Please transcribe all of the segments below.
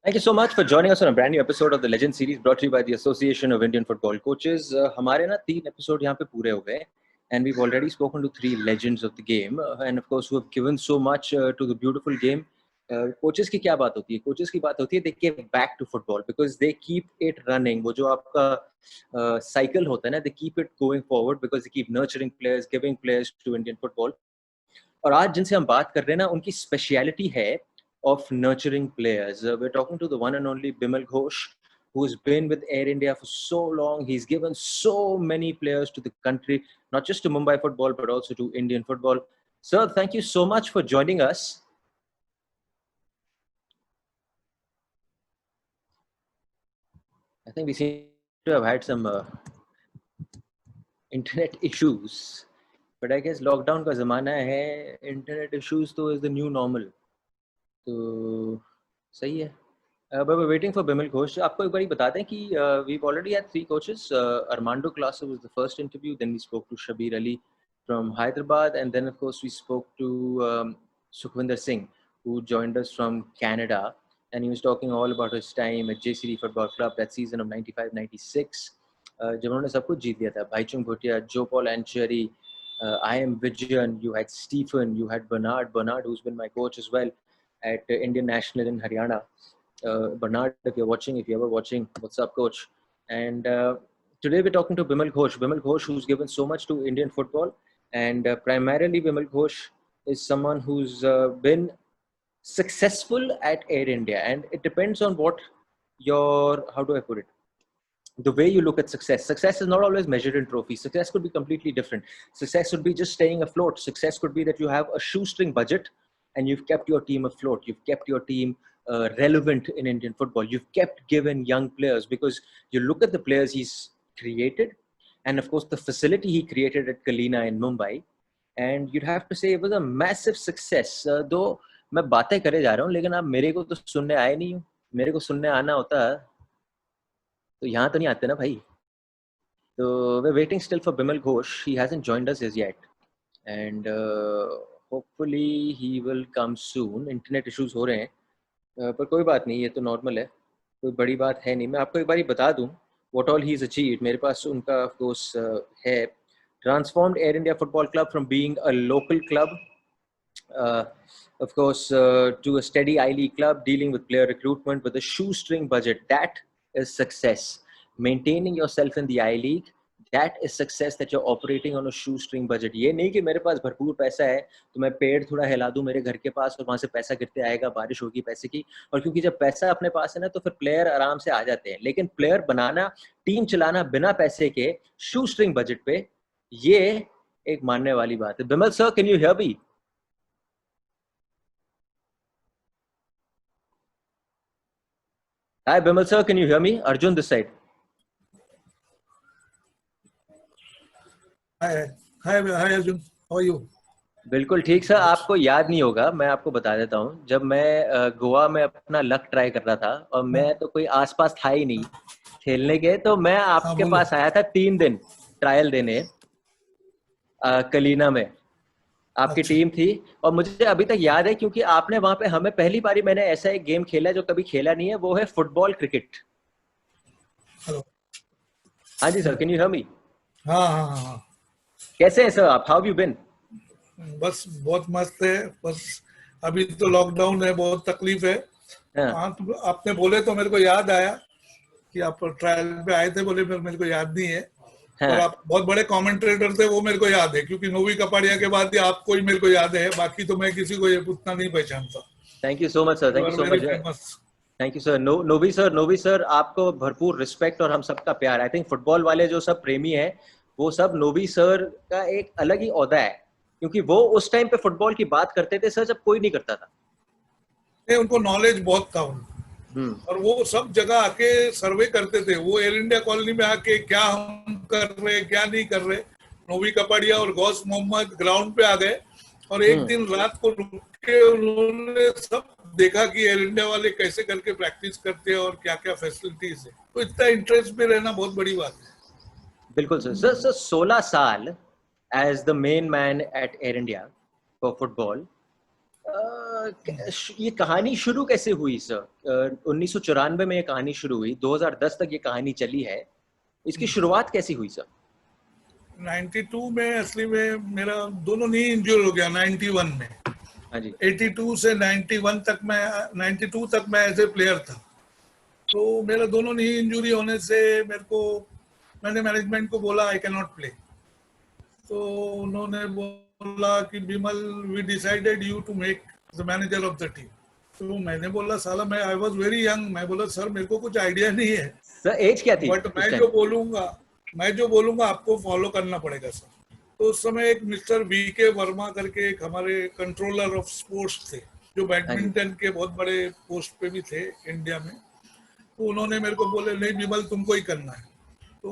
Thank you so much for joining us on a brand new episode of the Legend Series brought to you by the Association of Indian Football Coaches. हमारे ना 3 episode यहाँ पे पूरे हो गए and we've already spoken to 3 legends of the game and of course who have given so much to the beautiful game. Coaches की क्या बात होती है? Coaches की बात होती है they give back to football because they keep it running. वो जो आपका cycle होता है ना, they keep it going forward because they keep nurturing players, giving players to Indian football. और आज जिनसे हम बात कर रहे हैं ना, उनकी स्पेशलिटी है of nurturing players. We're talking to the one and only Bimal Ghosh, who's been with Air India for so long. He's given so many players to the country, not just to Mumbai football, but also to Indian football. Sir, thank you so much for joining us. I think we seem to have had some internet issues, but I guess lockdown का ज़माना है, internet issues तो is the new normal. तो सही है. But we're waiting for Bimal Ghosh. आपको एक बार बता दें कि we've already had 3 coaches. Armando Clase was the first interview. Then we spoke to Shabir Ali from Hyderabad, and then of course we spoke to Sukhwinder Singh, who joined us from Canada, and he was talking all about his time at JCD Football Club that season of 95-96. जब उन्होंने सब कुछ जीत लिया था. Bhaichung Bhutia, Joe Paul Ancheri, I am Vijayan. You had Stephen. You had Bernard, who's been my coach as well at Indian National in Haryana. Bernard, if you're ever watching, what's up, coach? And today we're talking to Bimal Ghosh, who's given so much to Indian football. And primarily, Bimal Ghosh is someone who's been successful at Air India. And it depends on what how do I put it? The way you look at success. Success is not always measured in trophies. Success could be completely different. Success could be just staying afloat. Success could be that you have a shoestring budget and you've kept your team afloat. You've kept your team relevant in Indian football. You've kept given young players, because you look at the players he's created and of course the facility he created at Kalina in Mumbai, and you'd have to say it was a massive success. Though मैं बातें करे जा रहा हूँ, लेकिन आप मेरे को तो सुनने आए नहीं हो. मेरे को सुनने आना होता तो यहाँ तो नहीं आते ना भाई. So we're waiting still for Bimal Ghosh. He hasn't joined us as yet, and hopefully he will come soon. Internet issues हो रहे हैं, पर कोई बात नहीं, ये तो नॉर्मल है, कोई बड़ी बात है नहीं. मैं आपको एक बार बता दूं what all he's achieved. मेरे पास उनका of course है. Transformed Air India Football Club from being a local club, of course, to a steady I-League club dealing with player recruitment with a shoestring budget. That is success. Maintaining yourself in the I-League, that is success, that you're operating on a shoestring budget. ये नहीं कि मेरे पास भरपूर पैसा है तो मैं पेड़ थोड़ा हिला दूं मेरे घर के पास और वहां से पैसा गिरते आएगा, बारिश होगी पैसे की. और क्योंकि जब पैसा अपने पास है ना तो फिर प्लेयर आराम से आ जाते हैं. लेकिन प्लेयर बनाना, टीम चलाना बिना पैसे के shoestring बजट पे, ये एक मानने वाली बात है. Bimal sir, can you hear me? Hi Bimal sir, can you hear me? Arjun this side. Hi Arjun, how are you? बिल्कुल ठीक सर. आपको याद नहीं होगा, मैं आपको बता देता हूँ. जब मैं गोवा में अपना लक ट्राई कर रहा था और मैं तो कोई आसपास था ही नहीं खेलने के, तो मैं आपके पास आया था 3 दिन ट्रायल देने कलीना में. आपकी टीम थी और मुझे अभी तक याद है क्योंकि आपने वहां पे हमें पहली बारी मैंने ऐसा एक गेम खेला जो कभी खेला नहीं है, वो है फुटबॉल क्रिकेट. हेलो. हाँ जी sir, can you hear me? हाँ. कैसे हैं सर आप? How you been? बस बहुत मस्त है. बस अभी तो लॉकडाउन है, बहुत तकलीफ है. हाँ, तो आपने बोले तो मेरे को याद आया कि आप ट्रायल पे आए थे. बोले मेरे को याद नहीं है. और आप बहुत बड़े कमेंटेटर थे, वो मेरे को याद है, क्योंकि नोवी कपाड़िया के बाद आपको ही मेरे को याद है. बाकी तो मैं किसी को ये उतना नहीं पहचानता. Thank you so much sir. Thank you so much. Thank you sir. नोवी सर आपको भरपूर रिस्पेक्ट और हम सबका प्यार. आई थिंक फुटबॉल वाले जो सब प्रेमी हैं वो सब नोवी सर का एक अलग ही ओहदा है, क्योंकि वो उस टाइम पे फुटबॉल की बात करते थे सर जब कोई नहीं करता था. उनको नॉलेज बहुत था और वो सब जगह आके सर्वे करते थे. वो एयर इंडिया कॉलोनी में आके क्या हम कर रहे क्या नहीं कर रहे. नोवी कपाड़िया और गौस मोहम्मद ग्राउंड पे आ गए और एक दिन रात को रुक के उन्होंने सब देखा कि एयर इंडिया वाले कैसे करके प्रैक्टिस करते हैं और क्या क्या फैसिलिटीज है. तो इतना इंटरेस्ट में रहना बहुत बड़ी बात है. बिल्कुल सर. सर 16 साल as the main man at Air India for football. ये कहानी शुरू कैसे हुई सर? 1994 में ये कहानी शुरू हुई, 2010 तक ये कहानी चली है, इसकी शुरुआत कैसी हुई सर? 92 में असली में मेरा दोनों नी इंजर हो गया 91 में। हाँ जी। 82 से 91 तक मैं 92 तक मैं एज ए प्लेयर था। तो मेरा दोनों नी इंजरी होने से मैंने मैनेजमेंट को बोला आई कैन नॉट प्ले। तो उन्होंने बोला कि Vimal we decided you to make the manager of the team. तो मैंने बोला साला मैं आई वाज वेरी यंग, मैं बोला सर मेरे को कुछ आइडिया नहीं है सर। एज क्या थी? बट मैं जो बोलूंगा आपको फॉलो करना पड़ेगा सर। तो उस समय एक मिस्टर वीके वर्मा करके एक हमारे कंट्रोलर ऑफ स्पोर्ट्स थे, जो बैडमिंटन के बहुत बड़े पोस्ट पे भी थे इंडिया में। तो उन्होंने मेरे को बोले नहीं विमल तुमको ही करना है। तो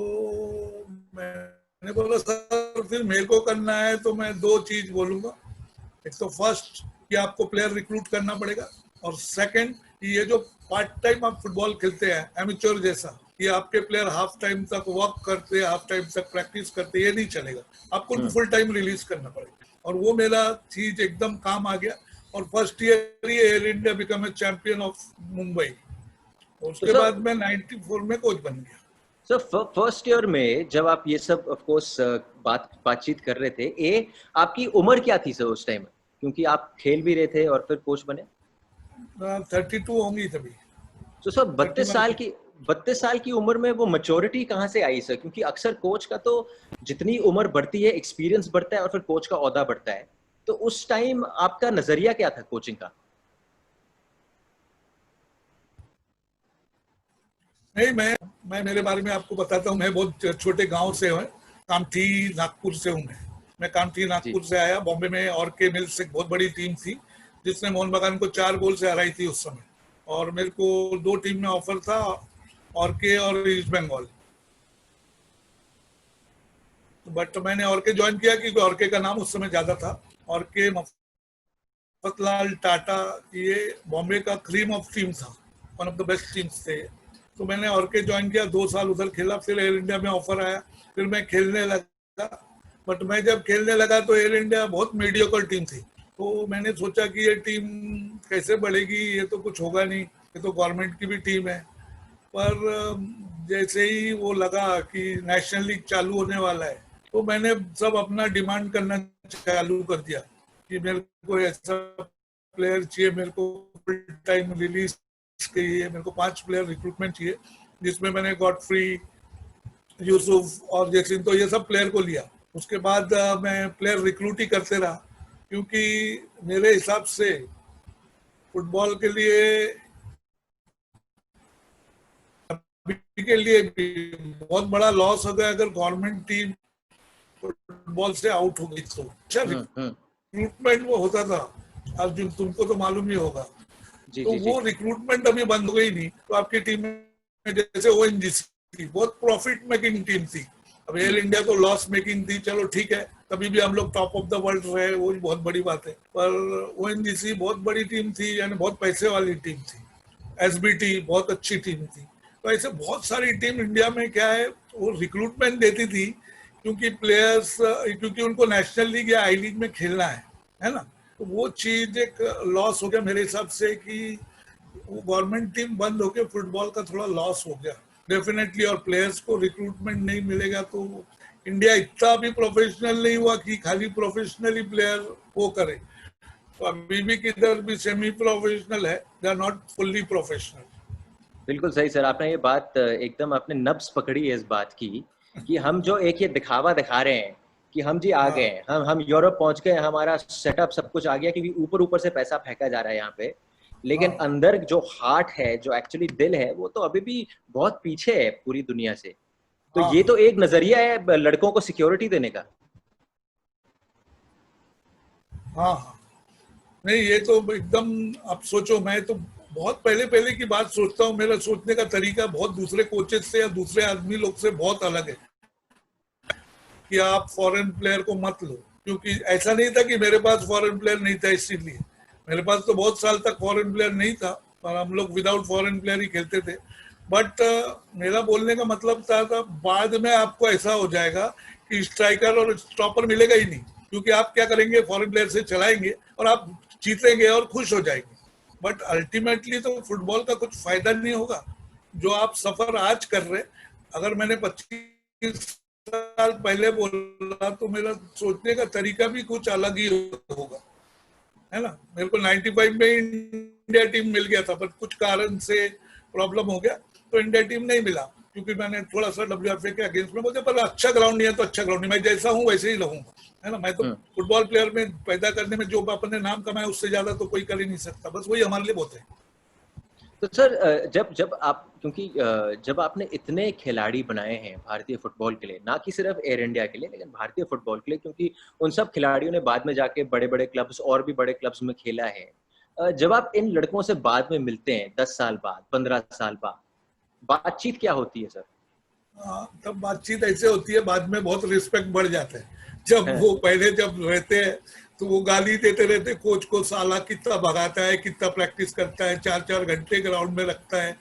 मैंने बोला सर फिर मेरे को करना है तो मैं दो चीज बोलूंगा, एक तो फर्स्ट कि आपको प्लेयर रिक्रूट करना पड़ेगा, और सेकंड कि ये जो पार्ट टाइम आप फुटबॉल खेलते हैं एमेच्योर जैसा, कि आपके प्लेयर हाफ टाइम तक वर्क करते, हाफ टाइम तक प्रैक्टिस करते, ये नहीं चलेगा, आपको फुल टाइम रिलीज करना पड़ेगा। और वो मेरा चीज एकदम काम आ गया। और first year he air India become a champion of Mumbai. उसके बाद मैं 94 में कोच बन गया। सर फर्स्ट ईयर में जब आप ये सब ऑफ कोर्स बातचीत कर रहे थे, आपकी उम्र क्या थी सर उस टाइम? क्योंकि आप खेल भी रहे थे और फिर कोच बने। 32 होंगी तभी। तो सर 32 साल की उम्र में वो मैच्योरिटी कहाँ से आई सर? क्योंकि अक्सर कोच का तो जितनी उम्र बढ़ती है एक्सपीरियंस बढ़ता है और फिर कोच का ओहदा बढ़ता है। तो उस टाइम आपका नजरिया क्या था कोचिंग का? नहीं, मैं मेरे बारे में आपको बताता हूँ। मैं बहुत छोटे गांव से हूँ, कामठी नागपुर से हूँ। मैं कामठी नागपुर से आया। बॉम्बे में ऑर्के मिल्स एक बहुत बड़ी टीम थी जिसने मोहन बागान को 4 गोल से हराई थी उस समय। और मेरे को 2 टीम में ऑफर था, ऑर्के और ईस्ट बंगाल। बट मैंने ऑर्के ज्वाइन किया क्योंकि ऑर्के का नाम उस समय ज्यादा था। ऑर्के मफतलाल टाटा, ये बॉम्बे का क्रीम ऑफ टीम था, one of the best teams थे। तो मैंने ऑर्के ज्वाइन किया, 2 साल उधर खेला। फिर एयर इंडिया में ऑफर आया, फिर मैं खेलने लगा। बट मैं जब खेलने लगा तो एयर इंडिया बहुत मीडियोकर टीम थी। तो मैंने सोचा कि ये टीम कैसे बढ़ेगी, ये तो कुछ होगा नहीं, ये तो गवर्नमेंट की भी टीम है। पर जैसे ही वो लगा कि नेशनल लीग चालू होने वाला है, तो मैंने सब अपना डिमांड करना चालू कर दिया कि मेरे को ऐसा प्लेयर चाहिए, मेरे को फुल टाइम रिलीज चाहिए, मेरे को 5 प्लेयर रिक्रूटमेंट चाहिए, जिसमें मैंने गॉडफ्री, यूसुफ और जैसिन, तो ये सब प्लेयर को लिया। उसके बाद मैं प्लेयर रिक्रूट ही करते रहा, क्योंकि मेरे हिसाब से फुटबॉल के लिए भी बहुत बड़ा लॉस हो गया अगर गवर्नमेंट टीम फुटबॉल से आउट हो गई। तो अच्छा रिक्रूटमेंट वो होता था, अर्जुन तुमको तो मालूम ही होगा। तो वो रिक्रूटमेंट अभी बंद हो गई नहीं। तो आपकी टीम में जैसे ओएनजीसी बहुत प्रॉफिट मेकिंग टीम थी, अब एयर इंडिया तो लॉस मेकिंग थी। चलो ठीक है, तभी भी हम लोग टॉप ऑफ द वर्ल्ड रहे, वो बहुत बड़ी बात है। पर ओएनजीसी बहुत बड़ी टीम थी, यानी बहुत पैसे वाली टीम थी। एसबीटी बहुत अच्छी टीम थी। तो ऐसे बहुत सारी टीम इंडिया में क्या है, वो रिक्रूटमेंट देती थी क्योंकि प्लेयर्स, क्योंकि उनको नेशनल लीग या आई लीग में खेलना है ना। तो वो चीज एक लॉस हो गया मेरे हिसाब से कि वो गवर्नमेंट टीम बंद होकर फुटबॉल का थोड़ा लॉस हो गया डेफिनेटली। और प्लेयर्स को रिक्रूटमेंट नहीं मिलेगा तो इंडिया इतना भी प्रोफेशनल नहीं हुआ कि खाली प्रोफेशनली प्लेयर वो करे। तो अभी भी किधर भी सेमी प्रोफेशनल है, they are not fully professional. बिल्कुल सही सर, आपने ये बात एकदम आपने नब्ज पकड़ी है इस बात की कि हम जो एक ये दिखावा दिखा रहे हैं कि हम जी आ गए हैं, हम यूरोप पहुंच गए, हमारा सेटअप सब कुछ आ गया, क्योंकि ऊपर ऊपर से पैसा फेंका जा रहा है यहाँ पे, लेकिन अंदर जो हार्ट है, जो एक्चुअली दिल है, वो तो अभी भी बहुत पीछे है पूरी दुनिया से। तो ये तो एक नजरिया है लड़कों को सिक्योरिटी देने का। हाँ, नहीं ये तो एकदम, आप सोचो, मैं तो बहुत पहले की बात सोचता हूँ। मेरा सोचने का तरीका बहुत दूसरे कोचेस से या दूसरे आदमी लोग से बहुत अलग है कि आप फॉरेन प्लेयर को मत लो। क्योंकि ऐसा नहीं था कि मेरे पास फॉरेन प्लेयर नहीं था, इसीलिए मेरे पास तो बहुत साल तक फॉरेन प्लेयर नहीं था और हम लोग विदाउट फॉरेन प्लेयर ही खेलते थे। बट मेरा बोलने का मतलब था बाद में आपको ऐसा हो जाएगा कि स्ट्राइकर और स्टॉपर मिलेगा ही नहीं, क्योंकि आप क्या करेंगे, फॉरेन प्लेयर से चलाएंगे और आप जीतेंगे और खुश हो जाएंगे, बट अल्टीमेटली तो फुटबॉल का कुछ फायदा नहीं होगा। जो आप सफर आज कर रहे, अगर मैंने 25 साल पहले बोला तो मेरा सोचने का तरीका भी कुछ अलग ही होगा, है ना। मेरे को 95 में इंडिया टीम मिल गया था, पर कुछ कारण से प्रॉब्लम हो गया तो इंडिया टीम नहीं मिला, क्योंकि मैंने थोड़ा सा WRFA के अगेंस्ट में बोलते, पर अच्छा ग्राउंड नहीं है तो अच्छा ग्राउंड नहीं, मैं जैसा हूँ वैसे ही रहूंगा, है ना। मैं तो फुटबॉल प्लेयर में पैदा करने में जो अपने नाम कमाया उससे ज्यादा तो कोई कर ही नहीं सकता, बस वही हमारे लिए बहुत है। तो सर जब आप, क्योंकि जब आपने इतने खिलाड़ी बनाए हैं भारतीय फुटबॉल के लिए, ना कि सिर्फ एयर इंडिया के लिए लेकिन भारतीय फुटबॉल के लिए, क्योंकि उन सब खिलाड़ियों ने बाद में जाके बड़े बड़े क्लब्स और भी बड़े क्लब्स में खेला है, जब आप इन लड़कों से बाद में मिलते हैं 10 साल बाद, 15 साल बाद, बातचीत क्या होती है सर? तब बातचीत ऐसे होती है, बाद में बहुत रिस्पेक्ट बढ़ जाता है। जब वो पहले जब रहते हैं तो वो गाली देते रहते कोच को, साला कितना भगाता है, कितना प्रैक्टिस करता है, 4-4 घंटे ग्राउंड में रखता है,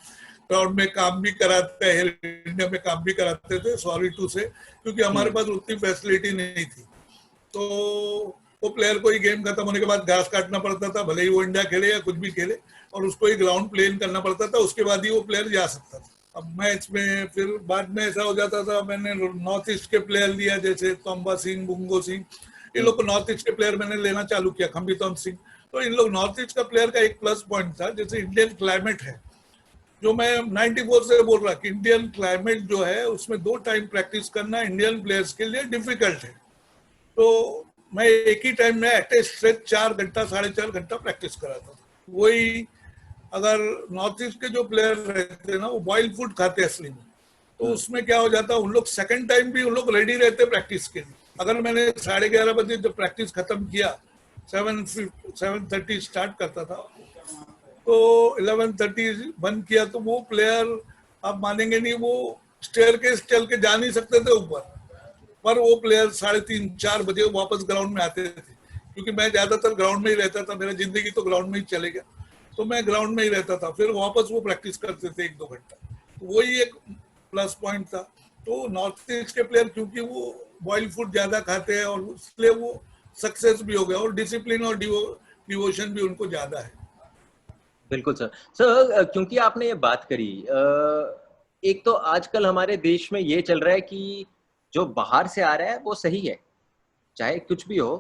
ग्राउंड में काम भी कराता है, इंडिया में काम भी कराते थे, सॉरी टू से, क्योंकि हमारे पास उतनी फैसिलिटी नहीं थी। तो वो प्लेयर को ही गेम खत्म होने के बाद घास काटना पड़ता था, भले ही वो इंडिया खेले या कुछ भी खेले, और उसको ही ग्राउंड प्लेन करना पड़ता था, उसके बाद ही वो प्लेयर जा सकता था। अब मैच में फिर बाद में ऐसा हो जाता था, मैंने नॉर्थ ईस्ट के प्लेयर लिया, जैसे तोम्बा सिंह, बुंगो सिंह, इन लोग को नॉर्थ ईस्ट के प्लेयर मैंने लेना चालू किया, खम्बीतोम सिंह। तो इन लोग नॉर्थ ईस्ट का प्लेयर का एक प्लस पॉइंट था, जैसे इंडियन क्लाइमेट है, जो मैं 94 से बोल रहा कि इंडियन क्लाइमेट जो है उसमें 2 टाइम प्रैक्टिस करना इंडियन प्लेयर्स के लिए डिफिकल्ट है। तो मैं एक ही टाइम में एट ए स्ट्रेच 4 घंटा 4.5 घंटा प्रैक्टिस कराता था। वही अगर नॉर्थ ईस्ट के जो प्लेयर रहते हैं ना, वो बॉइल्ड फूड खाते हैं असली में, तो उसमें क्या हो जाता है, उन लोग सेकंड टाइम भी उन लोग रेडी रहते प्रैक्टिस के लिए। अगर मैंने 11:30 बजे जब प्रैक्टिस खत्म किया, 7:30 स्टार्ट करता था, तो 11:30 बंद किया, तो वो प्लेयर आप मानेंगे नहीं, वो स्टेयरकेस चल के जा नहीं सकते थे ऊपर, पर वो प्लेयर 3:30-4 बजे वापस ग्राउंड में आते थे, क्योंकि मैं ज्यादातर ग्राउंड में ही रहता था, मेरा जिंदगी तो ग्राउंड में ही चलेगा, तो मैं ग्राउंड में ही रहता था। फिर वापस वो प्रैक्टिस करते थे 1-2 घंटा, तो वही एक प्लस पॉइंट था। तो नॉर्थ ईस्ट के प्लेयर क्योंकि वो बॉइल्ड फूड ज्यादा खाते हैं, और इसलिए वो सक्सेस भी हो गया, और डिसिप्लिन और डिवोशन भी उनको ज्यादा है। बिल्कुल सर। सर क्योंकि आपने ये बात करी, एक तो आजकल हमारे देश में ये चल रहा है कि जो बाहर से आ रहा है वो सही है, चाहे कुछ भी हो,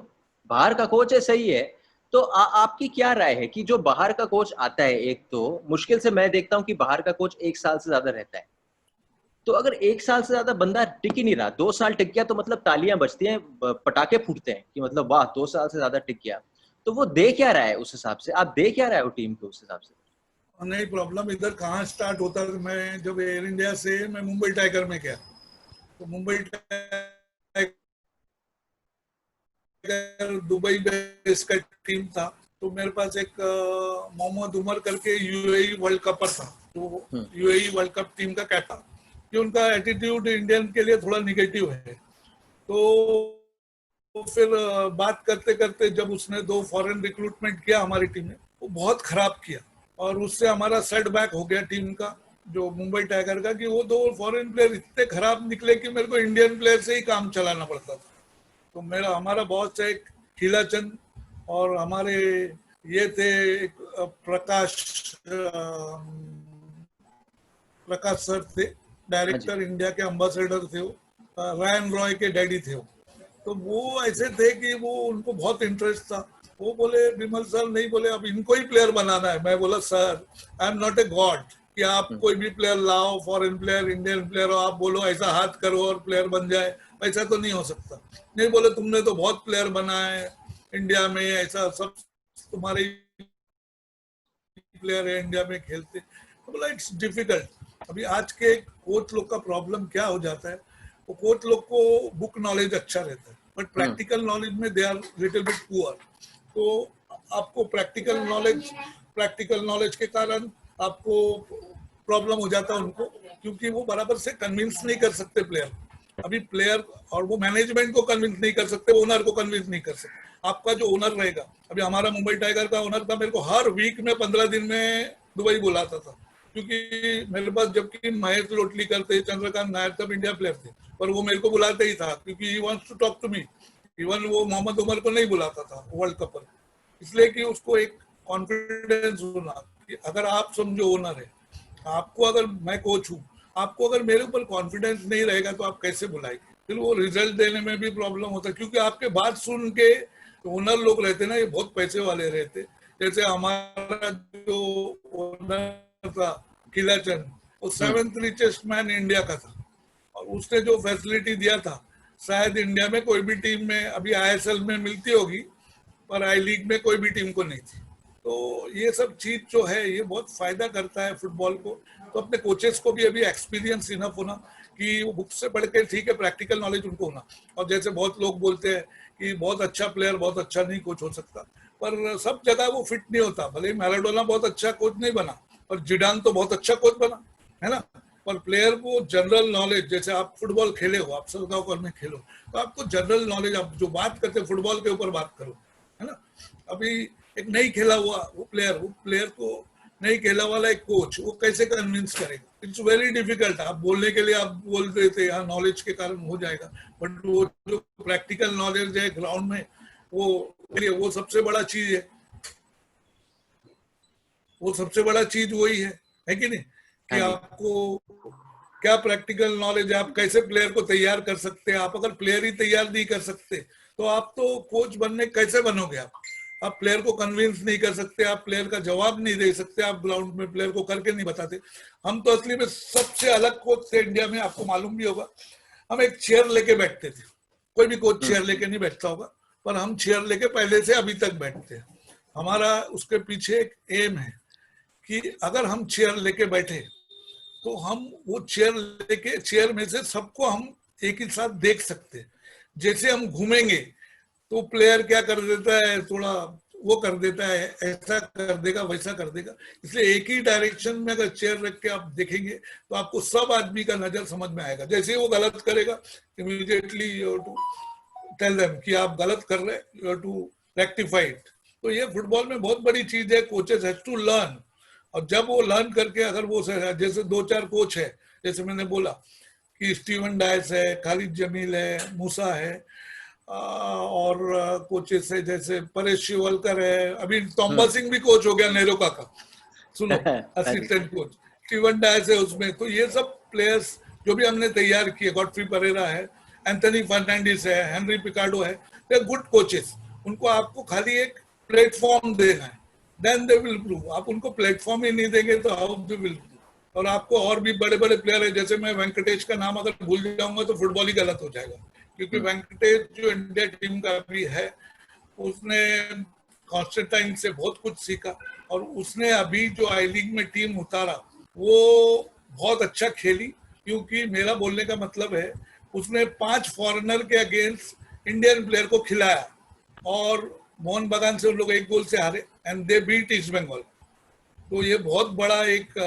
बाहर का कोच है सही है। तो आपकी क्या राय है कि जो बाहर का कोच आता है, एक तो मुश्किल से मैं देखता हूं कि बाहर का कोच 1 साल से ज्यादा रहता है, तो अगर 1 साल से ज्यादा बंदा टिक ही नहीं रहा, 2 साल टिक गया तो मतलब तालियां बजती हैं, पटाखे फूटते हैं कि मतलब वाह 2 साल से ज्यादा टिक गया, तो वो दे क्या रहा है उस हिसाब से, आप दे क्या रहा है वो टीम को उस हिसाब से? नहीं, प्रॉब्लम इधर कहाँ स्टार्ट होता है, मैं जब एयर इंडिया से मैं मुंबई टाइगर में गया, तो मुंबई टाइगर दुबई बेस का टीम था, तो मेरे पास एक मोहम्मद उमर करके यूएई वर्ल्ड कपर था, तो यूएई वर्ल्ड कप टीम का कैप्टन, कि उनका एटीट्यूड इंडियन के लिए थोड़ा निगेटिव है। तो फिर बात करते करते जब उसने 2 फॉरेन रिक्रूटमेंट किया हमारी टीम ने, वो बहुत खराब किया, और उससे हमारा सेटबैक हो गया टीम का, जो मुंबई टाइगर का, कि वो 2 फॉरेन प्लेयर इतने खराब निकले कि मेरे को इंडियन प्लेयर से ही काम चलाना पड़ता था। तो हमारा बॉस है खिलाचंद, और हमारे ये थे प्रकाश सर थे, डायरेक्टर इंडिया के, एम्बेसडर थे वो, रायन रॉय के डैडी थे वो। तो वो ऐसे थे कि वो उनको बहुत इंटरेस्ट था। वो बोले विमल सर, नहीं बोले अब इनको ही प्लेयर बनाना है। मैं बोला sir, I am not a god कि आप कोई भी प्लेयर लाओ, फॉरेन प्लेयर, इंडियन प्लेयर, आप बोलो ऐसा हाथ करो और प्लेयर बन जाए, ऐसा तो नहीं हो सकता। नहीं बोले, तुमने तो बहुत प्लेयर बनाए इंडिया में, ऐसा सब तुम्हारे प्लेयर है इंडिया में खेलते। तो बोला इट्स डिफिकल्ट। अभी आज के कोच लोग का प्रॉब्लम क्या हो जाता है, वो कोच लोग को बुक नॉलेज अच्छा रहता है, बट प्रैक्टिकल नॉलेज में they are little bit poor. तो आपको प्रैक्टिकल नॉलेज के कारण आपको प्रॉब्लम हो जाता है उनको, क्योंकि वो बराबर से कन्विंस नहीं कर सकते प्लेयर। अभी प्लेयर और वो मैनेजमेंट को कन्विंस नहीं कर सकते, ओनर को कन्विंस नहीं कर सकते। आपका जो ओनर रहेगा, अभी हमारा मुंबई टाइगर का ओनर था, मेरे को हर वीक में 15 दिन में दुबई बुलाता था, क्योंकि मेरे पास जबकि महेश लोटलीकर थे, चंद्रकांत नायर सब इंडिया प्लेयर थे, पर वो मेरे को बुलाते ही था, क्योंकि he wants to talk to me. Even वो मोहम्मद उमर को नहीं बुलाता था वर्ल्ड कप पर, इसलिए कि उसको एक कॉन्फिडेंस होना कि अगर आप समझो ओनर है, आपको अगर मैं कोच हूँ, आपको अगर मेरे ऊपर कॉन्फिडेंस नहीं रहेगा तो आप कैसे बुलाएंगे? फिर वो रिजल्ट देने में भी प्रॉब्लम होता है, क्योंकि आपके बात सुन के ओनर लोग रहते ना, ये बहुत पैसे वाले रहते। जैसे हमारा जो ओनर था किलाचंद, वो 7th रिचेस्ट मैन इंडिया का था, और उसने जो फैसिलिटी दिया था शायद इंडिया में कोई भी टीम में, अभी ISL में मिलती होगी पर आई लीग में कोई भी टीम को नहीं थी। तो ये सब चीज जो है ये बहुत फायदा करता है फुटबॉल को। तो अपने कोचेस को भी अभी एक्सपीरियंस इनफ होना कि वो बुक से पढ़ के, ठीक है, प्रैक्टिकल नॉलेज उनको होना। और जैसे बहुत लोग बोलते हैं कि बहुत अच्छा प्लेयर बहुत अच्छा नहीं कोच हो सकता, पर सब जगह वो फिट नहीं होता। भले मैराडोना बहुत अच्छा कोच नहीं बना और जिडान तो बहुत अच्छा कोच बना, है ना, पर प्लेयर को जनरल नॉलेज, जैसे आप फुटबॉल खेले हो, आप सरगांव में खेलो, तो आपको जनरल नॉलेज, आप जो बात करते फुटबॉल के ऊपर बात करो, है ना। अभी एक नहीं खेला हुआ वो प्लेयर को नहीं खेला वाला एक कोच वो कैसे कन्विंस करेगा? It's very difficult. आप बोलने के लिए आप बोल देते यहाँ नॉलेज के कारण हो जाएगा, बट वो जो प्रैक्टिकल नॉलेज है ग्राउंड में, वो सबसे बड़ा चीज है। वो सबसे बड़ा चीज वही है कि नहीं, कि आपको क्या प्रैक्टिकल नॉलेज है, आप कैसे प्लेयर को तैयार कर सकते हैं। आप अगर प्लेयर ही तैयार नहीं कर सकते तो आप तो कोच बनने कैसे बनोगे? आप प्लेयर को कन्विंस नहीं कर सकते, आप प्लेयर का जवाब नहीं दे सकते, आप ग्राउंड में प्लेयर को करके नहीं बताते। हम तो असली में सबसे अलग कोच थे इंडिया में, आपको मालूम भी होगा। हम एक चेयर लेके बैठते थे, कोई भी कोच चेयर लेके नहीं बैठता होगा, पर हम चेयर लेके पहले से अभी तक बैठते हैं। हमारा उसके पीछे एक एम है कि अगर हम चेयर लेके बैठे तो हम वो चेयर में से सबको हम एक ही साथ देख सकते। जैसे हम घूमेंगे तो प्लेयर क्या कर देता है, थोड़ा वो कर देता है, ऐसा कर देगा वैसा कर देगा। इसलिए एक ही डायरेक्शन में अगर चेयर रख के आप देखेंगे तो आपको सब आदमी का नजर समझ में आएगा। जैसे वो गलत करेगा immediately you have to tell them कि आप गलत कर रहे हैं, you have to rectify it. तो ये फुटबॉल में बहुत बड़ी चीज है, कोचेस हैव टू लर्न। और जब वो लर्न करके, अगर वो जैसे 2-4 कोच है, जैसे मैंने बोला कि स्टीवन डायस है, खालिद जमील है, मूसा है, और कोचेस है जैसे परेश शिवलकर है, अभी तोम्बा सिंह भी कोच हो गया नेरोका का, सुनो, असिस्टेंट कोच। स्टीवन डायस है उसमें। तो ये सब प्लेयर्स जो भी हमने तैयार किए, गॉडफ्री परेरा है, एंथनी फर्नांडिस है, हेनरी पिकार्डो है, दे गुड कोचेस। उनको आपको खाली एक प्लेटफॉर्म देना है, देन दे विल प्रूव। आप उनको प्लेटफॉर्म ही नहीं देंगे तो हाउ दे विल प्रूव। और आपको और भी बड़े बड़े प्लेयर है, जैसे मैं वेंकटेश का नाम अगर भूल जाऊंगा तो फुटबॉल ही गलत हो जाएगा, क्योंकि वेंकटेश जो इंडिया टीम का भी है, उसने कॉन्स्टेंटाइन से बहुत कुछ सीखा। और उसने अभी जो आई लीग में टीम उतारा वो बहुत अच्छा खेली, क्योंकि मेरा बोलने का मतलब है उसने 5 फॉरेनर के अगेंस्ट इंडियन प्लेयर को खिलाया, और मोहन बगान से उन लोग 1 गोल से हारे, and they beat East Bengal. तो ये बहुत बड़ा एक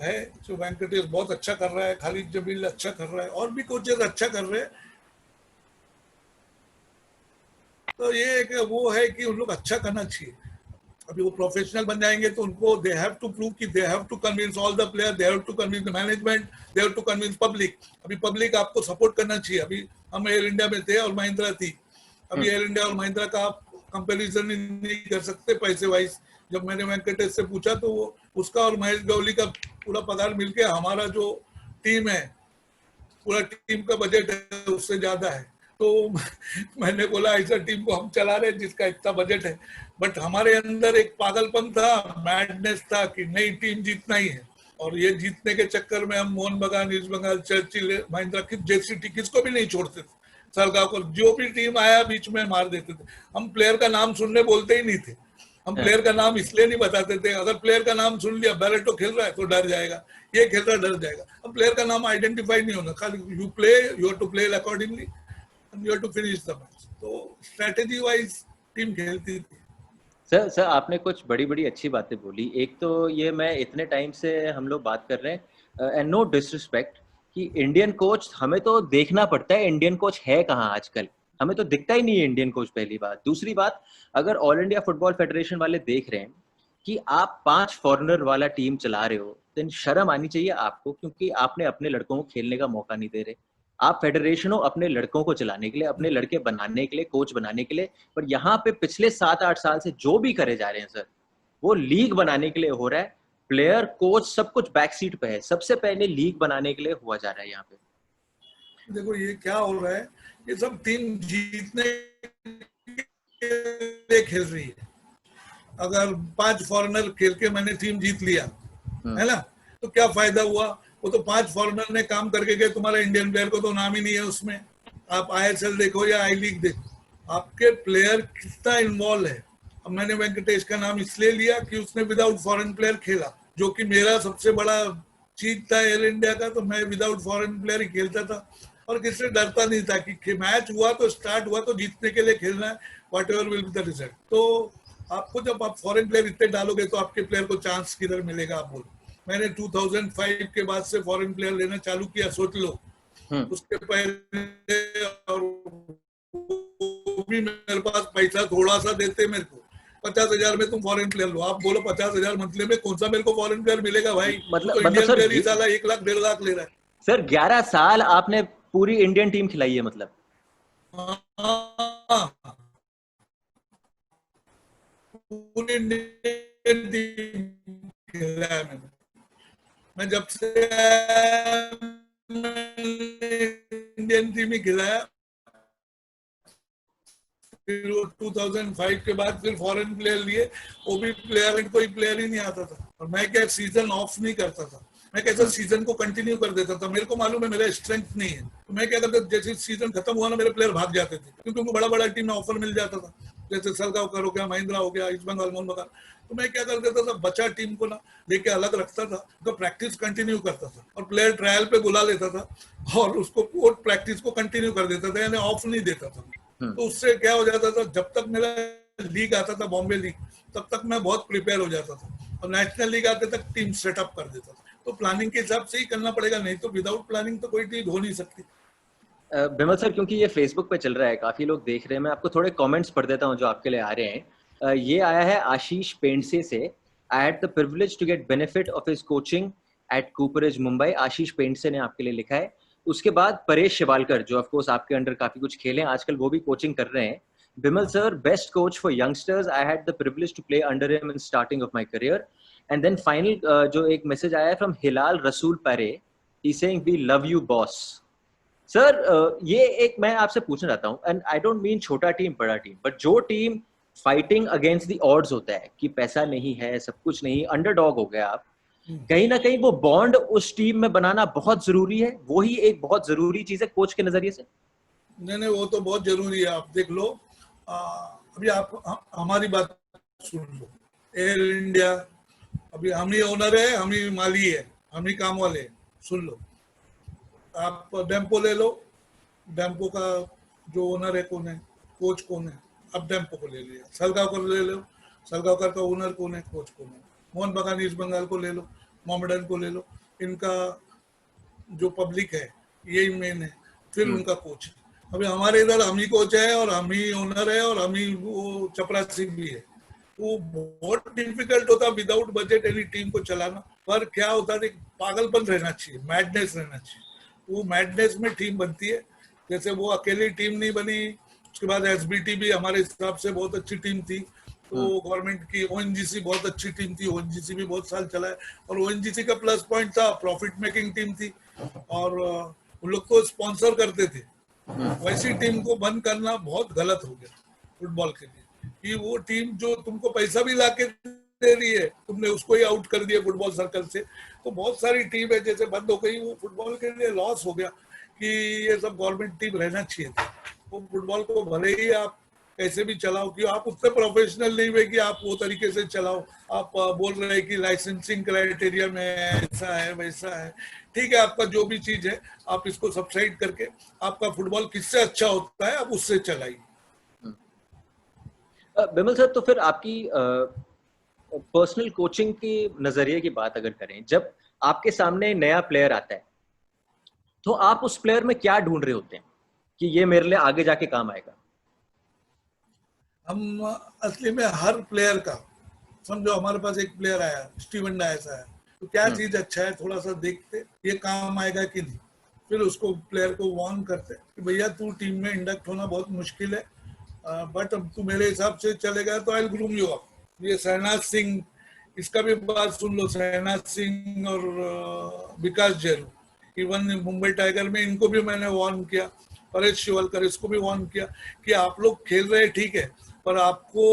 है जो वेंकटेश बहुत अच्छा कर रहा है, खालिद जमील अच्छा कर रहा है, और भी कोचेस अच्छा कर रहे हैं। तो ये एक वो है कि उन लोग अच्छा करना चाहिए। अभी वो प्रोफेशनल बन जाएंगे तो उनको दे हैव टू प्रूव कि they have to convince all the player, they have to convince the management, they have to convince public. अभी पब्लिक आपको सपोर्ट करना चाहिए। अभी हम एयर इंडिया में थे और महिंद्रा थी, अभी एयर इंडिया और महिंद्रा का आप कंपैरिजन नहीं कर सकते पैसे वाइज। जब मैंने वेंकटेश से पूछा तो वो उसका और महेश गौली का पूरा पगार मिलके हमारा जो टीम है, पूरा टीम का बजट है उससे ज्यादा है। तो मैंने बोला ऐसा टीम को हम चला रहे जिसका इतना बजट है, बट हमारे अंदर एक पागलपन था, मैडनेस था कि नई टीम जीतना ही है। और ये जीतने के चक्कर में हम मोहन बगान, ईस्ट बंगाल, चर्चिल, महिंद्रा जैसी टीम किसको भी नहीं छोड़ते थे। सरगांव को जो भी टीम आया बीच में मार देते थे। हम प्लेयर का नाम सुनने बोलते ही नहीं थे। हम प्लेयर का नाम इसलिए नहीं बताते थे, अगर प्लेयर का नाम सुन लिया, बैरेटो खेल रहा है तो डर जाएगा, ये खेल रहा है डर जाएगा। हम प्लेयर का नाम आइडेंटिफाई नहीं होना, खाली you play, you have to play accordingly and you have to finish the match. तो स्ट्रेटेजी वाइज टीम खेलती थी। सर आपने कुछ बड़ी बड़ी अच्छी बातें बोली। एक तो ये, मैं इतने टाइम से हम लोग बात कर रहे हैं, एंड नो डिसरिस्पेक्ट, कि इंडियन कोच हमें तो देखना पड़ता है, इंडियन कोच है कहाँ आजकल, हमें तो दिखता ही नहीं है इंडियन कोच, पहली बात। दूसरी बात, अगर ऑल इंडिया फुटबॉल फेडरेशन वाले देख रहे हैं कि आप 5 फॉरेनर वाला टीम चला रहे हो, तो शर्म आनी चाहिए आपको, क्योंकि आपने अपने लड़कों को खेलने का मौका नहीं दे रहे। आप फेडरेशन हो अपने लड़कों को चलाने के लिए, अपने लड़के बनाने के लिए, कोच बनाने के लिए, पर यहाँ पे पिछले 7-8 साल से जो भी करे जा रहे हैं सर, वो लीग बनाने के लिए हो रहा है। प्लेयर, कोच सब कुछ बैक सीट पे है। सबसे पहले लीग बनाने के लिए हुआ जा रहा है यहाँ पे। देखो ये क्या हो रहा है, ये सब टीम जीतने के लिए खेल रही है। अगर 5 फॉरेनर खेल के मैंने टीम जीत लिया, है ना, तो क्या फायदा हुआ? वो तो 5 फॉरेनर ने काम करके गए, तुम्हारा इंडियन प्लेयर को तो नाम ही नहीं है उसमें। आप ISL देखो या आई लीग देखो, आपके प्लेयर कितना इन्वॉल्व है। अब मैंने वेंकटेश का नाम इसलिए लिया कि उसने विदाउट फॉरेन प्लेयर खेला, जो कि मेरा सबसे बड़ा चीज था एयर इंडिया का, तो मैं विदाउट फॉरेन प्लेयर ही खेलता था और किससे डरता नहीं था कि मैच हुआ तो स्टार्ट हुआ तो जीतने के लिए खेलना है, what ever will be the result. तो आपको जब आप फॉरेन प्लेयर इतने डालोगे तो आपके प्लेयर को चांस किधर मिलेगा? आप बोलो। मैंने 2005 के बाद से फॉरेन प्लेयर लेना चालू किया, सोच लो। उसके पहले और वो भी मेरे पास पैसा थोड़ा सा देते मेरे को, 50,000 में तुम फॉरेन प्लेयर लो। आप बोलो 50,000 मंथली में कौन सा मेरे को फॉरेन प्लेयर मिलेगा भाई? मतलब तो इंडियन सर, प्लेयर ही साला 1 लाख 1.5 लाख ले रहा है सर। 11 साल आपने पूरी इंडियन टीम खिलाई है मतलब। पूरी इंडियन टीम खिलाया मैंने। मैं जब से इंडियन टीम ही खिलाया, फिर 2005 के बाद फिर फॉरेन प्लेयर लिए, वो भी प्लेयर, कोई प्लेयर ही नहीं आता था। और मैं क्या सीजन ऑफ नहीं करता था, मैं कैसे सीजन को कंटिन्यू कर देता था। मेरे को मालूम है मेरा स्ट्रेंथ नहीं है, तो मैं क्या करता, जैसे सीजन खत्म हुआ ना, मेरे प्लेयर भाग जाते थे, क्योंकि उनको बड़ा बड़ा टीम में ऑफर मिल जाता था, जैसे सलगांवकर हो गया, महिंद्रा हो गया, ईस्ट बंगाल मोहन बगान। तो मैं क्या कर देता था, बचा टीम को ना लेके अलग रखता था, तो प्रैक्टिस कंटिन्यू करता था और प्लेयर ट्रायल पे बुला लेता था और उसको प्रैक्टिस को कंटिन्यू कर देता था, यानी ऑफ नहीं देता था। तो उससे क्या हो जाता था, जब तक मेरा लीग आता था, बॉम्बे लीग, तब तक मैं बहुत प्रिपेयर हो जाता था और नेशनल लीग आते तक टीम सेटअप कर देता था। तो प्लानिंग के हिसाब से ही करना पड़ेगा, नहीं तो विदाउट प्लानिंग तो कोई टीम हो नहीं सकती। बिमल सर, क्योंकि ये फेसबुक पे चल रहा है, काफी लोग देख रहे हैं, मैं आपको थोड़े कमेंट्स पढ़ देता हूँ जो आपके लिए आ रहे हैं। ये आया है आशीष पेंडसे से। I had the privilege to get benefit of his coaching at Cooperage Mumbai. Ashish Pendse ने आपके लिए लिखा है। उसके बाद परेश शिवालकर, जो ऑफ कोर्स आपके अंडर काफी कुछ खेले, आजकल वो भी कोचिंग कर रहे हैं। Bimal sir, best coach for youngsters. I had the privilege to play under him in starting of my career. And then final जो एक मैसेज आया है from Hilal Rasool Parray, he saying we love you boss. Sir, ये एक मैं आपसे पूछना चाहता हूँ, एंड आई डोंट मीन छोटा टीम बड़ा टीम, बट जो team fighting against the odds होता है कि पैसा नहीं है, सब कुछ नहीं, अंडरडॉग हो गया आप, कहीं ना कहीं वो बॉन्ड उस टीम में बनाना बहुत जरूरी है। वो ही एक बहुत जरूरी चीज है कोच के नजरिए से। नहीं, वो तो बहुत जरूरी है। आप देख लो, अभी आप हमारी बात सुन लो। एयर इंडिया, अभी हम ही ओनर है, हम ही माली है, हम ही काम वाले, सुन लो। आप डेम्पो ले लो, डेम्पो का जो ओनर है कौन है, कोच कौन है? अब डेम्पो को ले लिया। सलगांवकर ले लो, सलगांवकर का ओनर कौन है, कोच कौन है? मोहन बगान ईस्ट बंगाल को ले लो, मोहम्मडन को ले लो, इनका जो पब्लिक है यही मेन है, फिर उनका कोच है। अभी हमारे इधर हम ही कोच है और हम ही ओनर है और हम ही वो चपरासी भी है। वो बहुत डिफिकल्ट होता विदाउट बजट एनी टीम को चलाना। पर क्या होता है, पागलपन रहना चाहिए, मैडनेस रहना चाहिए। वो मैडनेस में टीम बनती है। जैसे वो अकेली टीम नहीं बनी, उसके बाद एसबीटी भी हमारे हिसाब से बहुत अच्छी टीम थी। तो गवर्नमेंट की ओएनजीसी बहुत अच्छी टीम थी, ओएनजीसी भी बहुत साल चला है। और ओएनजीसी का प्लस पॉइंट था, प्रॉफिट मेकिंग टीम थी और उन लोग को स्पॉन्सर करते थे। वैसी टीम को बंद करना बहुत गलत हो गया फुटबॉल के लिए, कि वो टीम जो तुमको पैसा भी लाके दे रही है, तुमने उसको ही आउट कर दिया फुटबॉल सर्कल से। तो बहुत सारी टीम है जैसे बंद हो गई, वो फुटबॉल के लिए लॉस हो गया। कि ये सब गवर्नमेंट टीम रहना चाहिए था। वो फुटबॉल को भले ही आप कैसे भी चलाओ, कि आप उतने प्रोफेशनल नहीं हुए कि आप वो तरीके से चलाओ। आप बोल रहे हैं कि लाइसेंसिंग क्राइटेरिया में ऐसा है वैसा है, ठीक है, आपका जो भी चीज है आप इसको सबसाइड करके आपका फुटबॉल किससे अच्छा होता है आप उससे चलाइए। बिमल सर, तो फिर आपकी पर्सनल कोचिंग की नजरिए की बात अगर करें, जब आपके सामने नया प्लेयर आता है तो आप उस प्लेयर में क्या ढूंढ रहे होते हैं कि ये मेरे लिए आगे जाके काम आएगा? हम असली में हर प्लेयर का, समझो हमारे पास एक प्लेयर आया, स्टीवन डायस आया, तो क्या चीज अच्छा है थोड़ा सा देखते, ये काम आएगा कि नहीं। फिर उसको प्लेयर को वार्न करते कि भैया तू टीम में इंडक्ट होना बहुत मुश्किल है, बट अब तू मेरे हिसाब से चलेगा तो आई ग्रूम यू अप। ये शहनाज सिंह, इसका भी बात सुन लो, शहनाज सिंह और विकास जैन, इवन मुंबई टाइगर में इनको भी मैंने वार्न किया, परेश शिवलकर इसको भी वार्न किया कि आप लोग खेल रहे ठीक है, पर आपको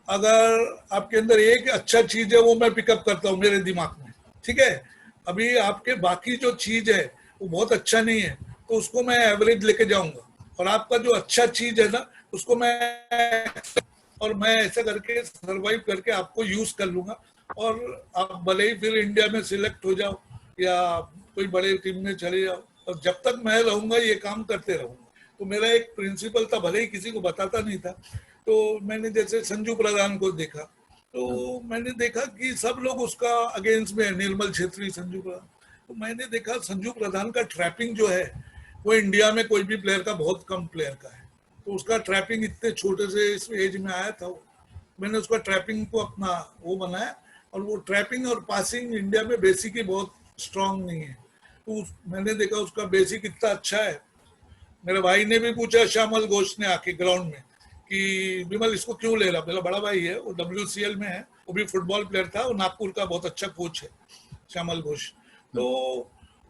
अगर आपके अंदर एक अच्छा चीज है वो मैं पिकअप करता हूँ मेरे दिमाग में, ठीक है, अभी आपके बाकी जो चीज है वो बहुत अच्छा नहीं है, तो उसको मैं एवरेज लेके जाऊंगा, और आपका जो अच्छा चीज है ना उसको मैं, और मैं ऐसा करके सरवाइव करके आपको यूज कर लूंगा, और आप भले ही फिर इंडिया में सिलेक्ट हो जाओ या कोई बड़े टीम में चले जाओ, और जब तक मैं रहूंगा ये काम करते रहूंगा। तो मेरा एक प्रिंसिपल था, भले ही किसी को बताता नहीं था। तो मैंने जैसे संजू प्रधान को देखा, तो मैंने देखा कि सब लोग उसका अगेंस्ट में है, निर्मल छेत्री, संजू प्रधान। तो मैंने देखा संजू प्रधान का ट्रैपिंग जो है वो इंडिया में कोई भी प्लेयर का बहुत कम प्लेयर का है। तो उसका ट्रैपिंग इतने छोटे से इस एज में आया था, मैंने उसका ट्रैपिंग को अपना वो बनाया, और वो ट्रैपिंग और पासिंग इंडिया में बेसिक ही बहुत स्ट्रांग नहीं है। तो मैंने देखा उसका बेसिक इतना अच्छा है। मेरे भाई ने भी पूछा श्यामल घोष ने आके ग्राउंड में कि विमल इसको क्यों ले रहा, मेरा बड़ा भाई है वो WCL में है, वो भी फुटबॉल प्लेयर था, वो नागपुर का बहुत अच्छा कोच है श्यामल घोष। तो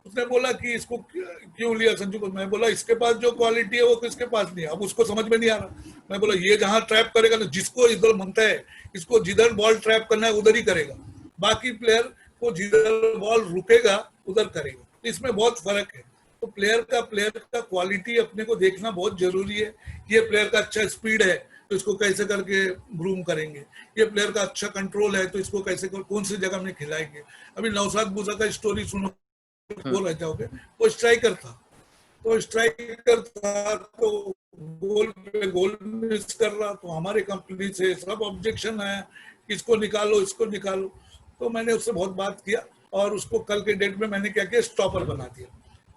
उसने बोला कि इसको क्यों लिया संजू को, मैं बोला इसके पास जो क्वालिटी है वो किसके पास नहीं है, अब उसको समझ में नहीं आ रहा। मैं बोला ये जहां ट्रैप करेगा ना, जिसको इधर मनता है इसको जिधर बॉल ट्रैप करना है उधर ही करेगा, बाकी प्लेयर को जिधर बॉल रुकेगा उधर करेगा, इसमें बहुत फर्क है। तो प्लेयर का क्वालिटी अपने को देखना बहुत जरूरी है। ये प्लेयर का अच्छा स्पीड है तो इसको कैसे करके ग्रूम करेंगे, ये प्लेयर का अच्छा कंट्रोल है तो इसको कैसे कौन सी जगह में खिलाएंगे। अभी नौशाद मूसा का स्टोरी सुनो, वो रह जाओगे, वो स्ट्राइकर था, तो गोल पे गोल मिस कर रहा, तो हमारे कंपनी से सब ऑब्जेक्शन आया कि इसको निकालो। तो मैंने उससे बहुत बात किया, और उसको कल के डेट में मैंने क्या किया, स्टॉपर बना दिया,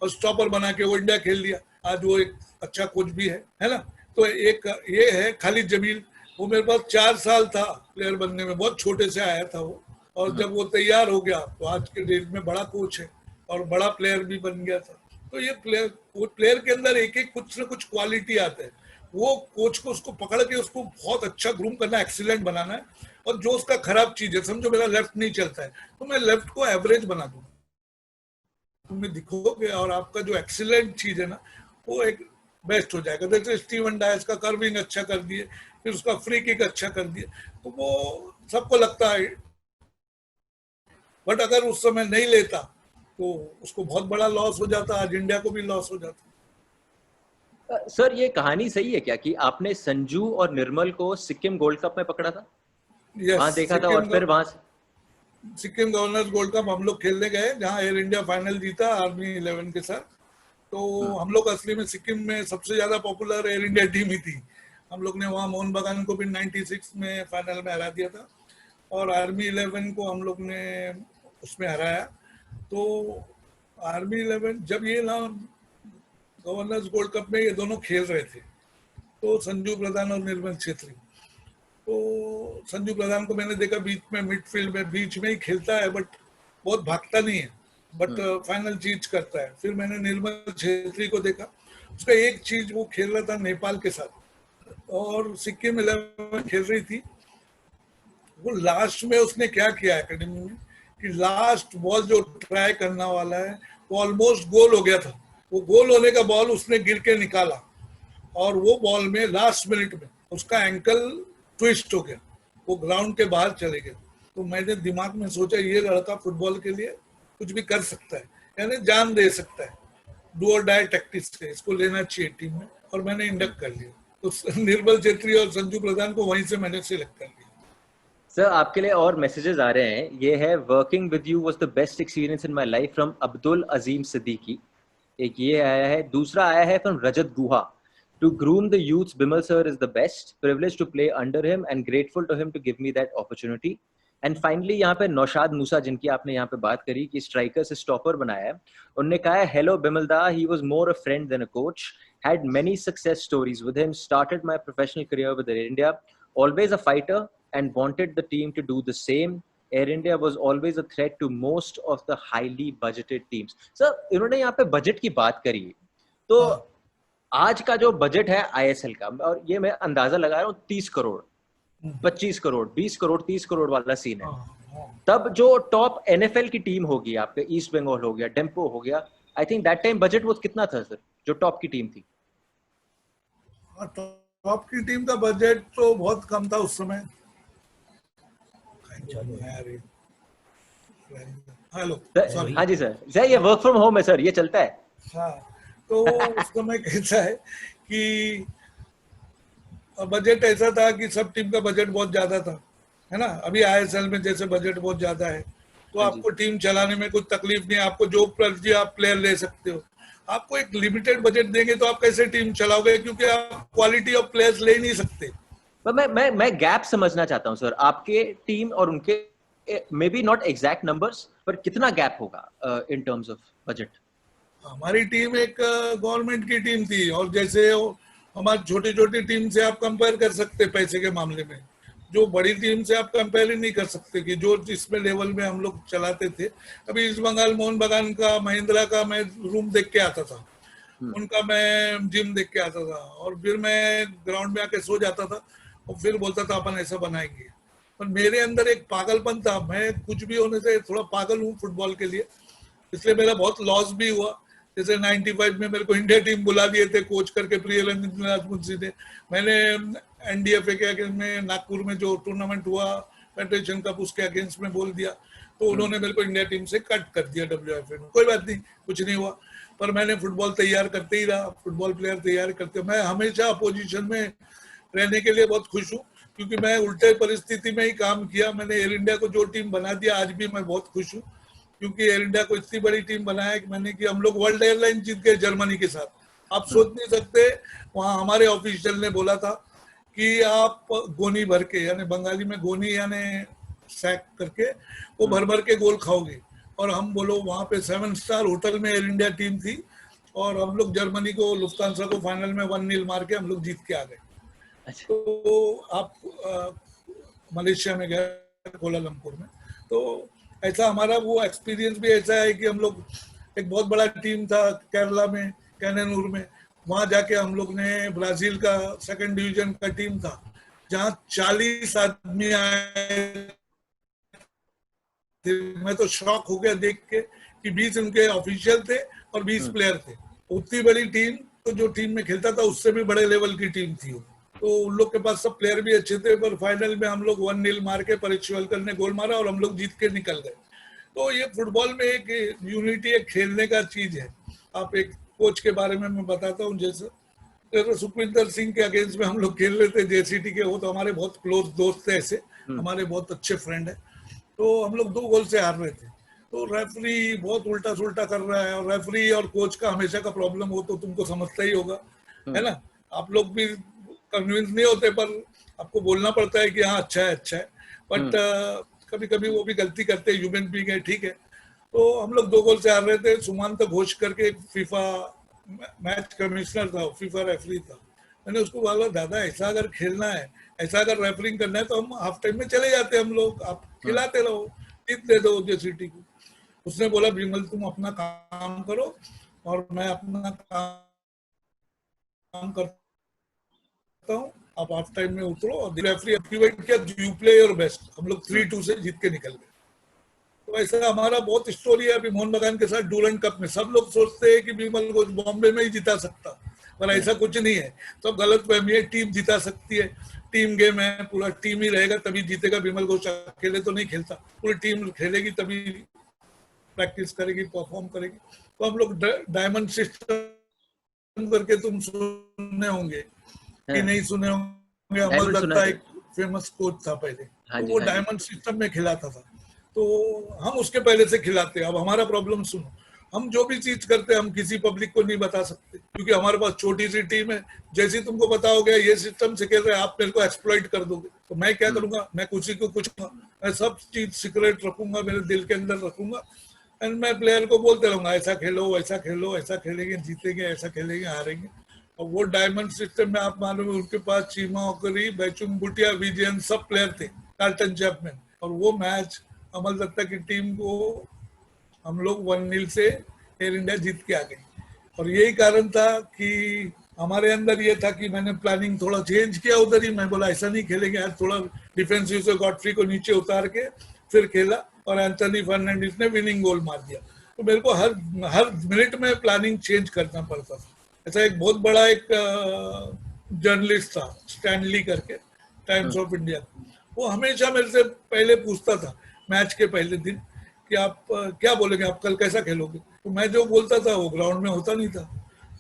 और स्टॉपर बना के वो इंडिया खेल लिया। आज वो एक अच्छा कोच भी है ना। तो एक ये है खालिद जमील, वो मेरे पास 4 साल था प्लेयर बनने में, बहुत छोटे से आया था वो, और जब वो तैयार हो गया तो आज के डेट में बड़ा कोच है और बड़ा प्लेयर भी बन गया था। तो ये प्लेयर के अंदर एक एक कुछ ना कुछ क्वालिटी आता है, वो कोच को उसको पकड़ के उसको बहुत अच्छा ग्रूम करना, एक्सीलेंट बनाना है। और जो उसका खराब चीज है, समझो मेरा लेफ्ट नहीं चलता है तो मैं लेफ्ट को एवरेज बना दूंगा, तुम्हें दिखोगे, और आपका जो एक्सीलेंट चीज है ना वो एक बेस्ट हो जाएगा। जैसे स्टीवन डायस का कर्विंग अच्छा कर दिए, फिर उसका फ्री किक अच्छा कर दिए, तो वो सबको लगता है, बट अगर उस समय नहीं लेता तो उसको बहुत बड़ा लॉस हो जाता, आज इंडिया को भी लॉस हो जाता। सर ये कहानी सही है क्या कि आपने संजू और निर्मल को सिक्किम गोल्ड कप में पकड़ा था? वहां देखा था और फिर वहां सिक्किम गवर्नर्स गोल्ड कप हम लोग खेलने गए, जहां एयर इंडिया फाइनल जीता आर्मी 11 के साथ। तो हम लोग असली में सिक्किम में सबसे ज्यादा पॉपुलर एयर इंडिया टीम ही थी। हम लोग ने वहां मोहन बागान को भी 96 में फाइनल में हरा दिया था, और आर्मी 11 को हम लोग ने उसमें हराया। तो आर्मी 11 जब ये ना गवर्नर्स गोल्ड कप में ये दोनों खेल रहे थे, तो संजू प्रधान और निर्मल छेत्री, तो संजू प्रधान को मैंने देखा बीच में, मिडफील्ड में बीच में ही खेलता है, बट बहुत भागता नहीं है, बट फाइनल चीज करता है। फिर मैंने निर्मल छेत्री को देखा, उसका एक चीज, वो खेल रहा था नेपाल के साथ और सिक्किम 11 खेल रही थी। वो लास्ट में उसने क्या किया एकेडमी में कि लास्ट बॉल जो ट्राई करना वाला है वो ऑलमोस्ट गोल हो गया था, वो गोल होने का बॉल उसने गिर के निकाला, और वो बॉल में लास्ट मिनट में उसका एंकल ट्विस्ट हो गया, वो ग्राउंड के बाहर चले गए। तो मैंने दिमाग में सोचा ये लड़का फुटबॉल के लिए कुछ भी कर सकता है, यानी जान दे सकता है, डू और डाई टैक्टिक्स से इसको लेना चाहिए टीम में, और मैंने इंडक्ट कर लिया। तो निर्मल छेत्री और संजू प्रधान को वहीं से मैंने सिलेक्ट कर लिया। सर आपके लिए और मैसेजेस आ रहे हैं। ये है, working with you was the best experience in my life, from Abdul Azeem Siddiqui. एक ये आया है, दूसरा आया है from Rajat Guha, to groom the youths Bimal sir is the best, privilege to play under him and grateful to him to give me that opportunity. And finally यहाँ पे नौशाद मूसा, जिनकी आपने यहाँ पे बात करी कि स्ट्राइकर से स्टॉपर बनाया है, उन्होंने कहा है, hello Bimal da, he was more a friend than a coach, had many success stories with him, started my professional career with Air India, always a fighter and wanted the team to do the same. Air India was always a threat to most of the highly budgeted teams. Sir, इन्होंने यहाँ पे budget की बात करी, तो आज का जो बजट है ISL का, और ये मैं अंदाजा लगा रहा हूँ 30 करोड़, 25 करोड़, 20 करोड़, 30 करोड़ वाला सीन है। तब जो टॉप NFL की टीम होगी, आपके ईस्ट बंगाल हो गया, डेम्पो हो गया, आई थिंक दैट टाइम बजट वो कितना था सर, जो टॉप की टीम थी? टॉप की टीम का बजट तो बहुत कम था उस समय। हेलो, हाँ जी सर, ये वर्क फ्रॉम होम है सर, ये चलता है। हाँ, तो उस समय कैसा है कि बजट ऐसा था कि सब टीम का बजट बहुत ज्यादा था, है ना। अभी ISL में जैसे बजट बहुत ज्यादा है, तो आपको टीम चलाने में कुछ तकलीफ नहीं है, आपको जो मर्जी आप प्लेयर ले सकते हो। आपको एक लिमिटेड बजट देंगे तो आप कैसे टीम चलाओगे, क्योंकि आप क्वालिटी ऑफ प्लेयर्स ले ही नहीं सकते। मैं गैप समझना चाहता हूं सर, आपके टीम और उनके, may be not exact numbers, पर कितना गैप होगा इन टर्म्स ऑफ बजट? हमारी टीम एक गवर्नमेंट की टीम थी, और जैसे हमारी छोटी छोटी टीम से आप कंपेयर कर सकते पैसे के मामले में, जो बड़ी टीम से आप कंपेयर ही नहीं कर सकते कि जो जिसमें लेवल में हम लोग चलाते थे। अभी ईस्ट बंगाल मोहन बागान का, महिंद्रा का मैं रूम देख के आता था, उनका मैं जिम देख के आता था, और फिर मैं ग्राउंड में आके सो जाता था और फिर बोलता था अपन ऐसा बनाएंगे। पर मेरे अंदर एक पागलपन था, मैं कुछ भी होने से थोड़ा पागल हूँ फुटबॉल के लिए, इसलिए मेरा बहुत लॉस भी हुआ। जैसे 95 में मेरे को इंडिया टीम बुला दिए थे कोच करके प्रियरंजन राजमुंशी ने। मैंने NDFA के अगेंस्ट में नागपुर में जो टूर्नामेंट हुआ फेडरेशन कप, उसके अगेंस्ट में बोल दिया, तो उन्होंने मेरे को इंडिया टीम से कट कर दिया WFA में। कोई बात नहीं, कुछ नहीं हुआ, पर मैंने फुटबॉल तैयार करते ही रहा, फुटबॉल प्लेयर तैयार करते। मैं हमेशा अपोजिशन में रहने के लिए बहुत खुश हूँ, क्योंकि मैं उल्टे परिस्थिति में ही काम किया। मैंने एयर इंडिया को जो टीम बना दिया, आज भी मैं बहुत खुश हूँ, क्योंकि एयर इंडिया को इतनी बड़ी टीम बनाया कि मैंने कि हम लोग वर्ल्ड एयरलाइन जीत गए जर्मनी के साथ। आप सोच नहीं सकते, वहाँ हमारे ऑफिशियल ने बोला था कि आप गोनी भर के, यानी बंगाली में गोनी यानी सैक करके, वो भर भर के गोल खाओगे। और हम बोलो वहाँ पे 7 स्टार होटल में एयर इंडिया टीम थी, और हम लोग जर्मनी को, लुफ्तांसा को फाइनल में 1-0 मार के हम लोग जीत के आ गए। तो आप मलेशिया में गए, कोलालमपुर में, तो ऐसा हमारा वो एक्सपीरियंस भी ऐसा है कि हम लोग, एक बहुत बड़ा टीम था केरला में, कैननूर में, वहां जाके हम लोग ने, ब्राजील का 2nd डिवीजन का टीम था, जहां 40 आदमी आए थे। मैं तो शॉक हो गया देख के कि 20 उनके ऑफिशियल थे और 20 प्लेयर थे। उतनी बड़ी टीम, तो जो टीम में खेलता था उससे भी बड़े लेवल की टीम थी। तो उन लोग के पास सब प्लेयर भी अच्छे थे, पर फाइनल में हम लोग 1-0 मार के, परीक्षवलकर ने गोल मारा और हम लोग जीत के निकल गए। तो ये फुटबॉल में एक यूनिटी, एक खेलने का चीज है। आप एक कोच के बारे में मैं बताता हूँ, जैसे सुखविंदर सिंह के अगेंस्ट में हम लोग खेल रहे थे JCT के, वो तो हमारे बहुत क्लोज दोस्त थे, ऐसे हमारे बहुत अच्छे फ्रेंड है। तो हम लोग 2 गोल से हार रहे थे, तो रेफरी बहुत उल्टा सुल्टा कर रहा है, और रेफरी और कोच का हमेशा का प्रॉब्लम हो तो तुमको समझता ही होगा, है ना। आप लोग भी कन्विंस नहीं होते, पर आपको बोलना पड़ता है कि हाँ अच्छा है, अच्छा है, बट कभी कभी वो भी गलती करते हैं, ह्यूमन बीइंग है, ठीक है। तो हम लोग 2 गोल से हार रहे थे। सुमंत घोष करके फीफा मैच कमिश्नर था, फीफा रेफरी था। मैंने उसको बोला, दादा ऐसा अगर खेलना है, ऐसा अगर रेफरिंग करना है, तो हम हाफ टाइम में चले जाते हम लोग, आप खिलाते रहो, जीत दे दो JCT को। उसने बोला, विमल तुम अपना काम करो और मैं अपना काम करता हूँ, आप हाफ टाइम में उतरो। और रेफरी एक्टिवेट किया, यू प्ले योर बेस्ट। हम लोग 3-2 से जीत के निकल गए। तो ऐसा हमारा बहुत स्टोरी है। अभी मोहन बागान के साथ डूरंड कप में सब लोग सोचते हैं कि विमल घोष बॉम्बे में ही जिता सकता, पर ऐसा कुछ नहीं है। तो गलत फहमी है, टीम जिता सकती है, टीम गेम है, पूरा टीम ही रहेगा तभी जीतेगा। विमल घोष अकेले तो नहीं खेलता, पूरी टीम खेलेगी तभी प्रैक्टिस करेगी, परफॉर्म करेगी। तो हम लोग डायमंड सिस्टम करके, तुम सुने होंगे कि नहीं सुने होंगे, अमल दत्ता एक फेमस कोच था पहले, तो वो डायमंड सिस्टम में खिलाता था। तो हम उसके पहले से खिलाते हैं। अब हमारा प्रॉब्लम सुनो, हम जो भी चीज करते हैं हम किसी पब्लिक को नहीं बता सकते, क्योंकि हमारे पास छोटी सी टीम है। जैसे तुमको बताओगे ये सिस्टम से खेल रहे हैं, आप मेरे को एक्सप्लॉइट कर दोगे, तो मैं क्या करूंगा? मैं किसी को कुछ, मैं सब चीज सीक्रेट रखूंगा, मेरे दिल के अंदर रखूंगा, एंड मैं प्लेयर को बोलते रहूंगा, ऐसा खेलो, ऐसा खेलो, ऐसा खेलेंगे जीतेंगे, ऐसा खेलेंगे हारेंगे। और वो डायमंड सिस्टम में आप मालूम है, उनके पास चीमा ओकरी, बैचुंग बुटिया, विजयन सब प्लेयर थे, कार्टन चैपमैन। और वो मैच अमल दत्ता की टीम को हम लोग 1-0 से एयर इंडिया जीत के आ गई। और यही कारण था कि हमारे अंदर ये था कि मैंने प्लानिंग थोड़ा चेंज किया उधर ही। मैं बोला ऐसा नहीं खेलेंगे यार, थोड़ा डिफेंसिव से गॉडफ्री को नीचे उतार के फिर खेला और एंथनी फर्नांडिस ने विनिंग गोल मार दिया। तो मेरे को हर हर मिनट में प्लानिंग चेंज करना पड़ता था। ऐसा एक बहुत बड़ा एक जर्नलिस्ट था स्टैनली करके, टाइम्स ऑफ इंडिया, वो हमेशा मेरे से पहले पूछता था मैच के पहले दिन कि आप क्या बोलेंगे, आप कल कैसा खेलोगे। तो मैं जो बोलता था वो ग्राउंड में होता नहीं था।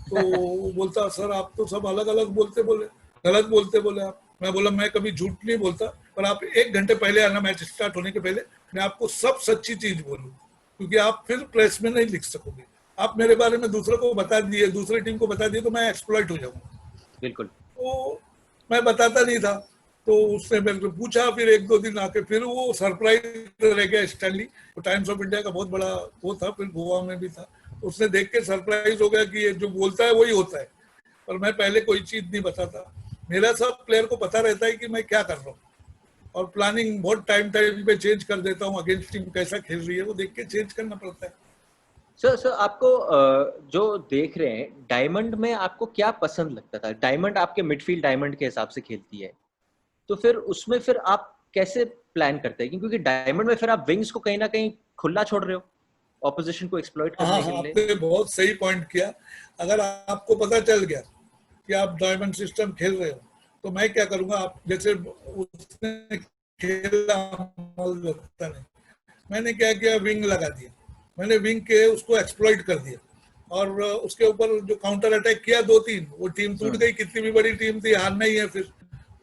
तो वो बोलता सर आप तो सब अलग अलग बोलते, बोले गलत बोलते बोले आप। मैं बोला मैं कभी झूठ नहीं बोलता, पर आप 1 घंटे पहले आना, मैच स्टार्ट होने के पहले मैं आपको सब सच्ची चीज बोलूँ, क्योंकि आप फिर प्रेस में नहीं लिख सकोगे। आप मेरे बारे में दूसरों को बता दिए, दूसरी टीम को बता दिए तो मैं एक्सप्लॉइट हो जाऊंगा। बिल्कुल। तो मैं बताता नहीं था। तो उसने मेरे को पूछा, फिर 1-2 दिन आके फिर वो सरप्राइज रह गया स्टैनली। तो टाइम्स ऑफ इंडिया का बहुत बड़ा वो था, फिर गोवा में भी था। उसने देख के सरप्राइज हो गया कि ये जो बोलता है वही होता है। पर मैं पहले कोई चीज नहीं बताता। मेरा सब प्लेयर को पता रहता है कि मैं क्या कर रहा हूँ, और प्लानिंग बहुत टाइम पे चेंज कर देता हूँ। अगेंस्ट टीम कैसा खेल रही है वो देख के चेंज करना पड़ता है। सर आपको जो देख रहे हैं डायमंड में आपको क्या पसंद लगता था? डायमंड आपके मिडफील्ड डायमंड के हिसाब से खेलती है, तो फिर उसमें फिर आप कैसे प्लान करते हैं? क्योंकि डायमंड में फिर आप विंग्स को कहीं ना कहीं खुला छोड़ रहे हो ऑपोजिशन को एक्सप्लॉइट हाँ करने के हाँ, लिए। आपने बहुत सही पॉइंट किया। अगर आपको पता चल गया कि आप डायमंड सिस्टम खेल रहे हो, तो मैं क्या करूंगा, आप जैसे उसने खेला ने, मैंने क्या किया, विंग लगा दिया। मैंने विंग के उसको एक्सप्लॉइट कर दिया, और उसके ऊपर जो काउंटर अटैक किया 2-3, वो टीम टूट गई। कितनी भी बड़ी टीम थी, हारना ही है, फिर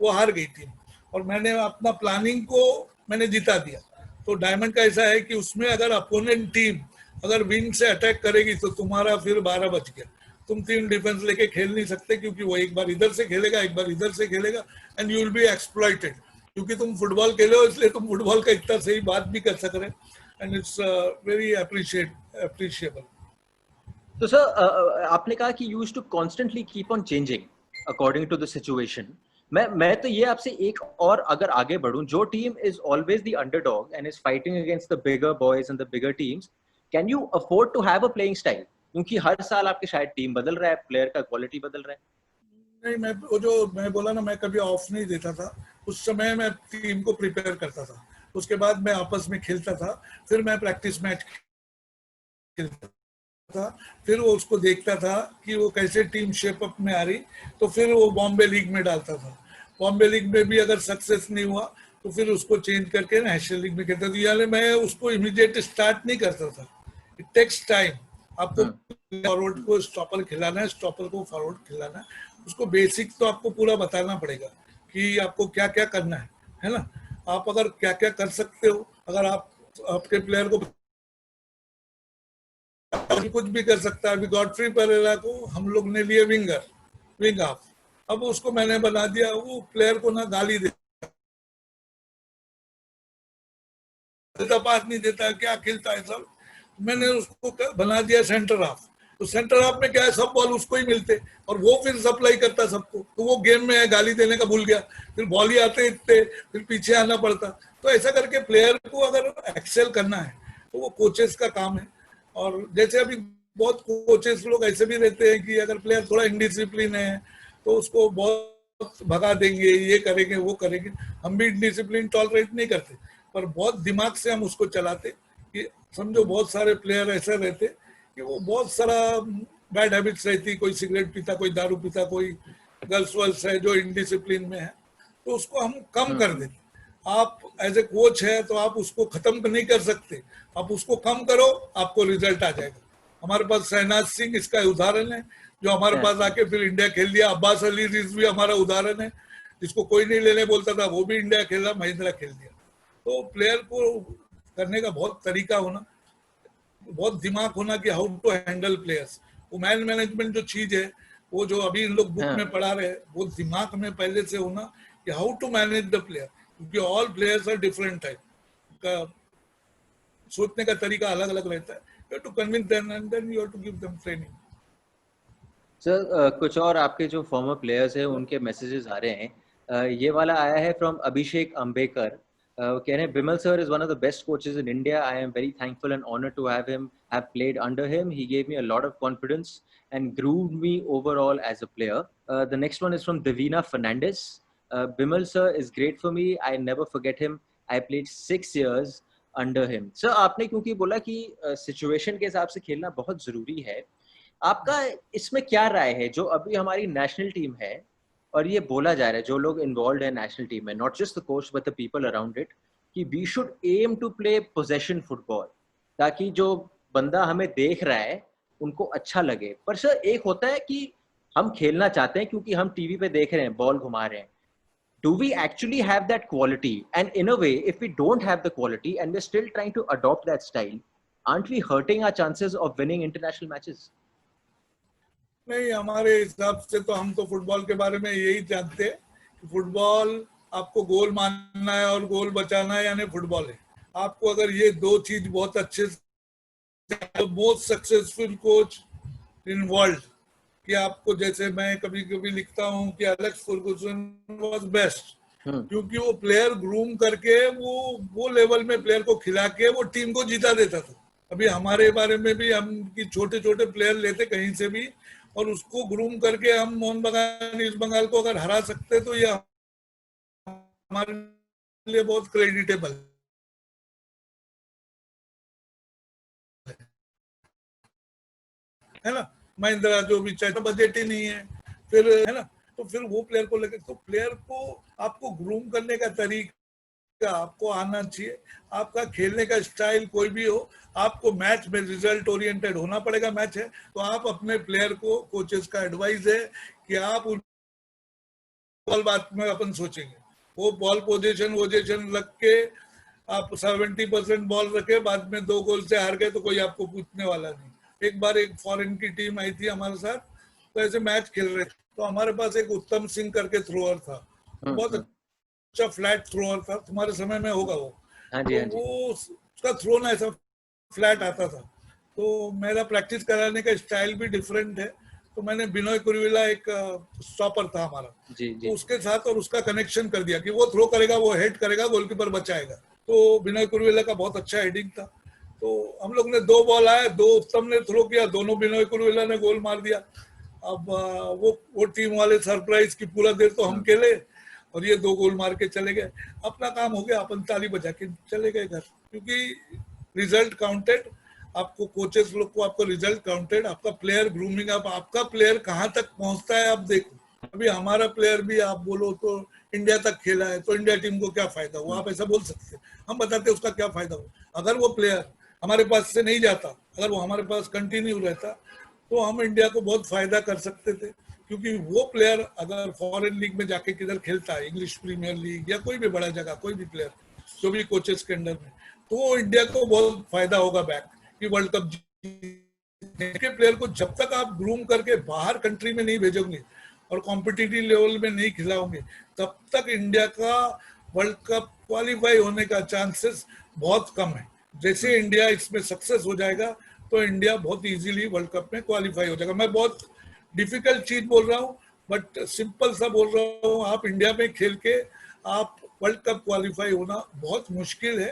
वो हार गई टीम। और मैंने अपना प्लानिंग को मैंने जिता दिया। तो डायमंड का ऐसा है कि उसमें अगर अपोनेंट टीम अगर विंग से अटैक करेगी तो तुम्हारा फिर 12 बच गया। तुम 3 डिफेंस लेके खेल नहीं सकते, क्योंकि वो एक बार इधर से खेलेगा, एक बार इधर से खेलेगा, and you will be exploited. क्योंकि तुम फुटबॉल खेले हो, इसलिए तुम फुटबॉल का इतना सही बात भी कर सक रहे, एंड इट्स वेरी अप्रिशिएबल। तो सर आपने कहा कि use to constantly keep on changing according to the situation. मैं तो ये आपसे एक और अगर आगे बढ़ूं, जो team is always the underdog and is fighting against the bigger boys and the bigger teams, can you afford to have a playing style? क्योंकि हर साल आपके शायद टीम बदल रहा है, प्लेयर का क्वालिटी बदल रहा है। नहीं, मैं वो जो मैं बोला ना, मैं कभी ऑफ नहीं देता था। उस समय मैं टीम को प्रिपेयर करता था, उसके बाद मैं आपस में खेलता था, फिर मैं प्रैक्टिस मैच खेलता था, फिर वो उसको देखता था कि वो कैसे टीम शेप अप में आ रही, तो फिर वो बॉम्बे लीग में डालता था। बॉम्बे लीग में भी अगर सक्सेस नहीं हुआ तो फिर उसको चेंज करके नेशनल लीग में खेलता था। यानी मैं उसको इमीडिएट स्टार्ट नहीं करता था। It takes time. आपको फॉरवर्ड को स्टॉपर खिलाना है, स्टॉपर को फॉरवर्ड खिलाना है, उसको बेसिक तो आपको पूरा बताना पड़ेगा कि आपको क्या क्या करना है ना। आप अगर क्या क्या कर सकते हो, अगर आप आपके प्लेयर को कुछ भी कर सकता है। अभी गॉडफ्री परेरा को हम लोग ने लिए विंगर, विंग हाफ। अब उसको मैंने बना दिया, वो प्लेयर को ना गाली देता, पास नहीं देता, क्या खेलता है सब। मैंने उसको बना दिया सेंटर हाफ। तो सेंटर हाफ में क्या है, सब बॉल उसको ही मिलते, और वो फिर सप्लाई करता सबको। तो वो गेम में है, गाली देने का भूल गया, फिर बॉल ही आते इतने, फिर पीछे आना पड़ता। तो ऐसा करके प्लेयर को अगर एक्सेल करना है तो वो कोचेस का काम है। और जैसे अभी बहुत कोचेस लोग ऐसे भी रहते हैं कि अगर प्लेयर थोड़ा इनडिसिप्लिन है तो उसको बहुत भगा देंगे, ये करेंगे वो करेंगे। हम भी इनडिसिप्लिन टॉलरेट नहीं करते, पर बहुत दिमाग से हम उसको चलाते। कि समझो बहुत सारे प्लेयर ऐसे रहते कि वो बहुत सारा बैड हैबिट्स रहती, कोई सिगरेट पीता, कोई दारू पीता, कोई गर्ल्स वर्ल्स है जो इनडिसिप्लिन में है, तो उसको हम कम कर देते। आप एज ए कोच है तो आप उसको खत्म नहीं कर सकते, आप उसको कम करो, आपको रिजल्ट आ जाएगा। हमारे पास शहनाज सिंह इसका उदाहरण है, जो हमारे पास आके फिर इंडिया खेल लिया। अब्बास अली रिज भी हमारा उदाहरण है, जिसको कोई नहीं लेने बोलता था, वो भी इंडिया खेला, महिंद्रा खेल दिया। तो प्लेयर को करने का बहुत तरीका होना, बहुत दिमाग होना कि हाउ टू हैंडल प्लेयर्स। वो मैन मैनेजमेंट जो चीज है, वो जो अभी इन लोग बुक में पढ़ा रहे हैं, वो दिमाग में पहले से होना कि how to manage the player, क्योंकि all players are different type का, सोचने का तरीका अलग अलग रहता है। You have to convince them and then you have to give them training. Sir कुछ और आपके जो फॉर्मर प्लेयर्स हैं उनके मैसेजेस आ रहे हैं। ये वाला आया है फ्रॉम अभिषेक अंबेकर। कह रहे हैं Bimal sir is one of the best coaches in India. I am very thankful and honored to have him, have played under him. He gave me a lot of confidence and groomed me overall as a player. The next one is from Davina Fernandez. Bimal sir is great for me. I never forget him. I played 6 years under him. Sir, आपने क्योंकि बोला कि situation के हिसाब से खेलना बहुत ज़रूरी है, आपका इसमें क्या राय है? जो अभी हमारी नेशनल टीम है और ये बोला जा रहा है, जो लोग इन्वॉल्व है नेशनल टीम में, not just the coach but the people around it, कि we should aim to play possession football, ताकि जो बंदा हमें देख रहा है उनको अच्छा लगे। पर सर एक होता है कि हम खेलना चाहते हैं क्योंकि हम टीवी पे देख रहे हैं, बॉल घुमा रहे हैं। Do we actually have that quality? And in a way, if we don't have the quality and we're still trying to adopt that style, aren't we hurting our chances of winning international matches? नहीं, हमारे हिसाब से तो हम तो football के बारे में यही जानते हैं कि फुटबॉल आपको गोल मारना है और गोल बचाना है, यानी फुटबॉल है। आपको अगर ये दो चीज बहुत अच्छे से, most successful coach in world, कि आपको, जैसे मैं कभी कभी लिखता हूँ कि एलेक्स फर्गुसन वाज बेस्ट, क्योंकि वो प्लेयर ग्रूम करके वो लेवल में प्लेयर को खिला के वो टीम को जीता देता था। अभी हमारे बारे में भी हम कि छोटे छोटे प्लेयर लेते कहीं से भी और उसको ग्रूम करके हम मोहन बगान ईस्ट बंगाल को अगर हरा सकते तो ये हमारे लिए बहुत क्रेडिटेबल है ना। महिंद्रा जो भी चाहे, बजट ही नहीं है फिर, है ना। तो फिर वो प्लेयर को लेकर, तो प्लेयर को आपको ग्रूम करने का तरीका आपको आना चाहिए। आपका खेलने का स्टाइल कोई भी हो, आपको मैच में रिजल्ट ओरिएंटेड होना पड़ेगा। मैच है तो आप अपने प्लेयर को, कोचेस का एडवाइस है कि आप बॉल बात में अपन सोचेंगे, वो बॉल पोजीशन रख के आप 70% बॉल रखे, बाद में 2 गोल से हार गए तो कोई आपको पूछने वाला नहीं। एक बार एक फॉरेन की टीम आई थी हमारे साथ, तो ऐसे मैच खेल रहे, तो हमारे पास एक उत्तम सिंह करके थ्रोअर था, बहुत अच्छा फ्लैट थ्रोअर था, तुम्हारे समय में होगा वो। तो वो उसका थ्रो ना ऐसा फ्लैट आता था, तो मेरा प्रैक्टिस कराने का स्टाइल भी डिफरेंट है। तो मैंने बिनोय कुरुविला, एक स्टॉपर था हमारा, तो उसके साथ और उसका कनेक्शन कर दिया कि वो थ्रो करेगा, वो हेड करेगा, गोलकीपर बचाएगा। तो बिनोय कुरुविला का बहुत अच्छा हेडिंग था। तो हम लोग ने 2 बॉल आए, 2 उत्तम ने थ्रो किया, दोनों बिनोय कुरुविला ने गोल मार दिया। अब वो टीम वाले सरप्राइज की पूरा देर तो हम खेले और ये 2 गोल मार के चले गए। अपना काम हो गया, अपन ताली बजा के चले गए घर, क्योंकि रिजल्ट काउंटेड। आपको कोचेस लोग को, आपको रिजल्ट काउंटेड, आपका प्लेयर ग्रूमिंग, आपका प्लेयर कहाँ तक पहुंचता है आप देखो। अभी हमारा प्लेयर भी आप बोलो तो इंडिया तक खेला है, तो इंडिया टीम को क्या फायदा हुआ, आप ऐसा बोल सकते हैं। हम बताते उसका क्या फायदा हुआ। अगर वो प्लेयर हमारे पास से नहीं जाता, अगर वो हमारे पास कंटिन्यू रहता, तो हम इंडिया को बहुत फायदा कर सकते थे। क्योंकि वो प्लेयर अगर फॉरेन लीग में जाके किधर खेलता है, इंग्लिश प्रीमियर लीग या कोई भी बड़ा जगह, कोई भी प्लेयर जो भी कोचेस के अंडर में, तो इंडिया को बहुत फायदा होगा बैक कि वर्ल्ड कप के प्लेयर को जब तक आप ग्रूम करके बाहर कंट्री में नहीं भेजोगे और कॉम्पिटिटिव लेवल में नहीं खिलाओगे, तब तक इंडिया का वर्ल्ड कप क्वालिफाई होने का चांसेस बहुत कम है। जैसे इंडिया इसमें सक्सेस हो जाएगा तो इंडिया बहुत इजीली वर्ल्ड कप में क्वालिफाई हो जाएगा। मैं बहुत डिफिकल्ट चीज बोल रहा हूँ, बट सिंपल सा बोल रहा हूँ, आप इंडिया में खेल के आप वर्ल्ड कप क्वालिफाई होना बहुत मुश्किल है।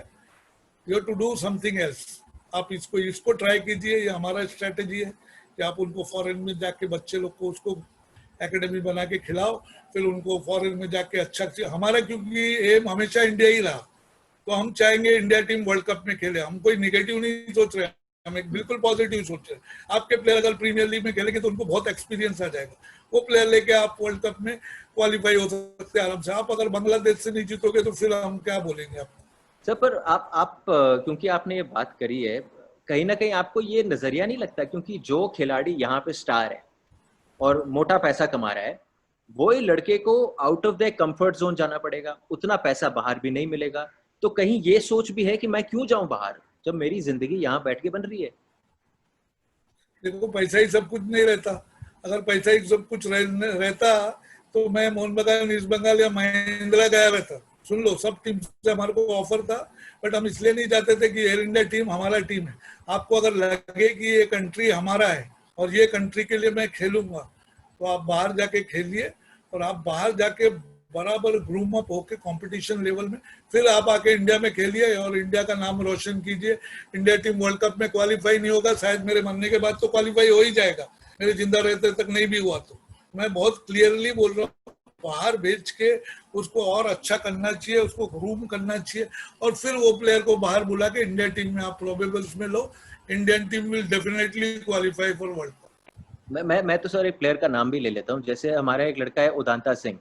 You have to do something else. आप इसको ट्राई कीजिए, ये हमारा स्ट्रेटेजी है कि आप उनको फॉरेन में जाके बच्चे लोग को उसको एकेडमी बना के खिलाओ, फिर उनको फॉरेन में जाके अच्छा, हमारा क्योंकि एम हमेशा इंडिया ही रहा, तो हम चाहेंगे इंडिया टीम वर्ल्ड कप में खेले। हम कोई निगेटिव नहीं सोच रहे, हम एक बिल्कुल पॉजिटिव सोच रहे हैं। आपके प्लेयर अगर प्रीमियर लीग में खेलेंगे तो उनको बहुत एक्सपीरियंस आ जाएगा, वो प्लेयर लेके आप वर्ल्ड कप में क्वालिफाई हो सकते हैं आराम से। आप अगर बांग्लादेश से नहीं जीतोगे तो फिर हम क्या बोलेंगे आपको। सर पर आप क्योंकि आपने ये बात करी है, कहीं ना कहीं आपको ये नजरिया नहीं लगता, क्योंकि जो खिलाड़ी यहाँ पे स्टार है और मोटा पैसा कमा रहा है, वही लड़के को out of the comfort zone जाना पड़ेगा, उतना पैसा बाहर भी नहीं मिलेगा, तो कहीं ये सोच भी है कि मैं क्यों जाऊं बाहर जब मेरी जिंदगी यहाँ बैठ के बन रही है। देखो, पैसा ही सब कुछ नहीं रहता। अगर पैसा ही सब कुछ रहता तो मैं मोहन बगान ईस्ट बंगाल या महिंद्रा गया रहता। सुन लो, सब टीम से हमारे को ऑफर था, बट हम इसलिए नहीं चाहते थे कि एयर इंडिया टीम हमारा टीम है। आपको अगर लगे कि ये कंट्री हमारा है और ये कंट्री के लिए मैं खेलूंगा, तो आप बाहर जाके खेलिए, और आप बाहर जाके बराबर ग्रूम अप होके कंपटीशन लेवल में फिर आप आके इंडिया में खेलिए और इंडिया का नाम रोशन कीजिए। इंडिया टीम वर्ल्ड कप में क्वालिफाई नहीं होगा, शायद मेरे मरने के बाद तो क्वालिफाई हो ही जाएगा, मेरे जिंदा रहते तक नहीं भी हुआ तो। मैं बहुत क्लियरली बोल रहा हूँ, बाहर भेज के उसको और अच्छा करना चाहिए, उसको ग्रूम करना चाहिए और फिर वो प्लेयर को बाहर बुला के इंडिया टीम में आप प्रोबेबल्स में लो। Indian team will definitely qualify for World Cup. मैं तो सर एक प्लेयर का नाम भी ले लेता हूँ, जैसे हमारा एक लड़का है उदांता सिंह।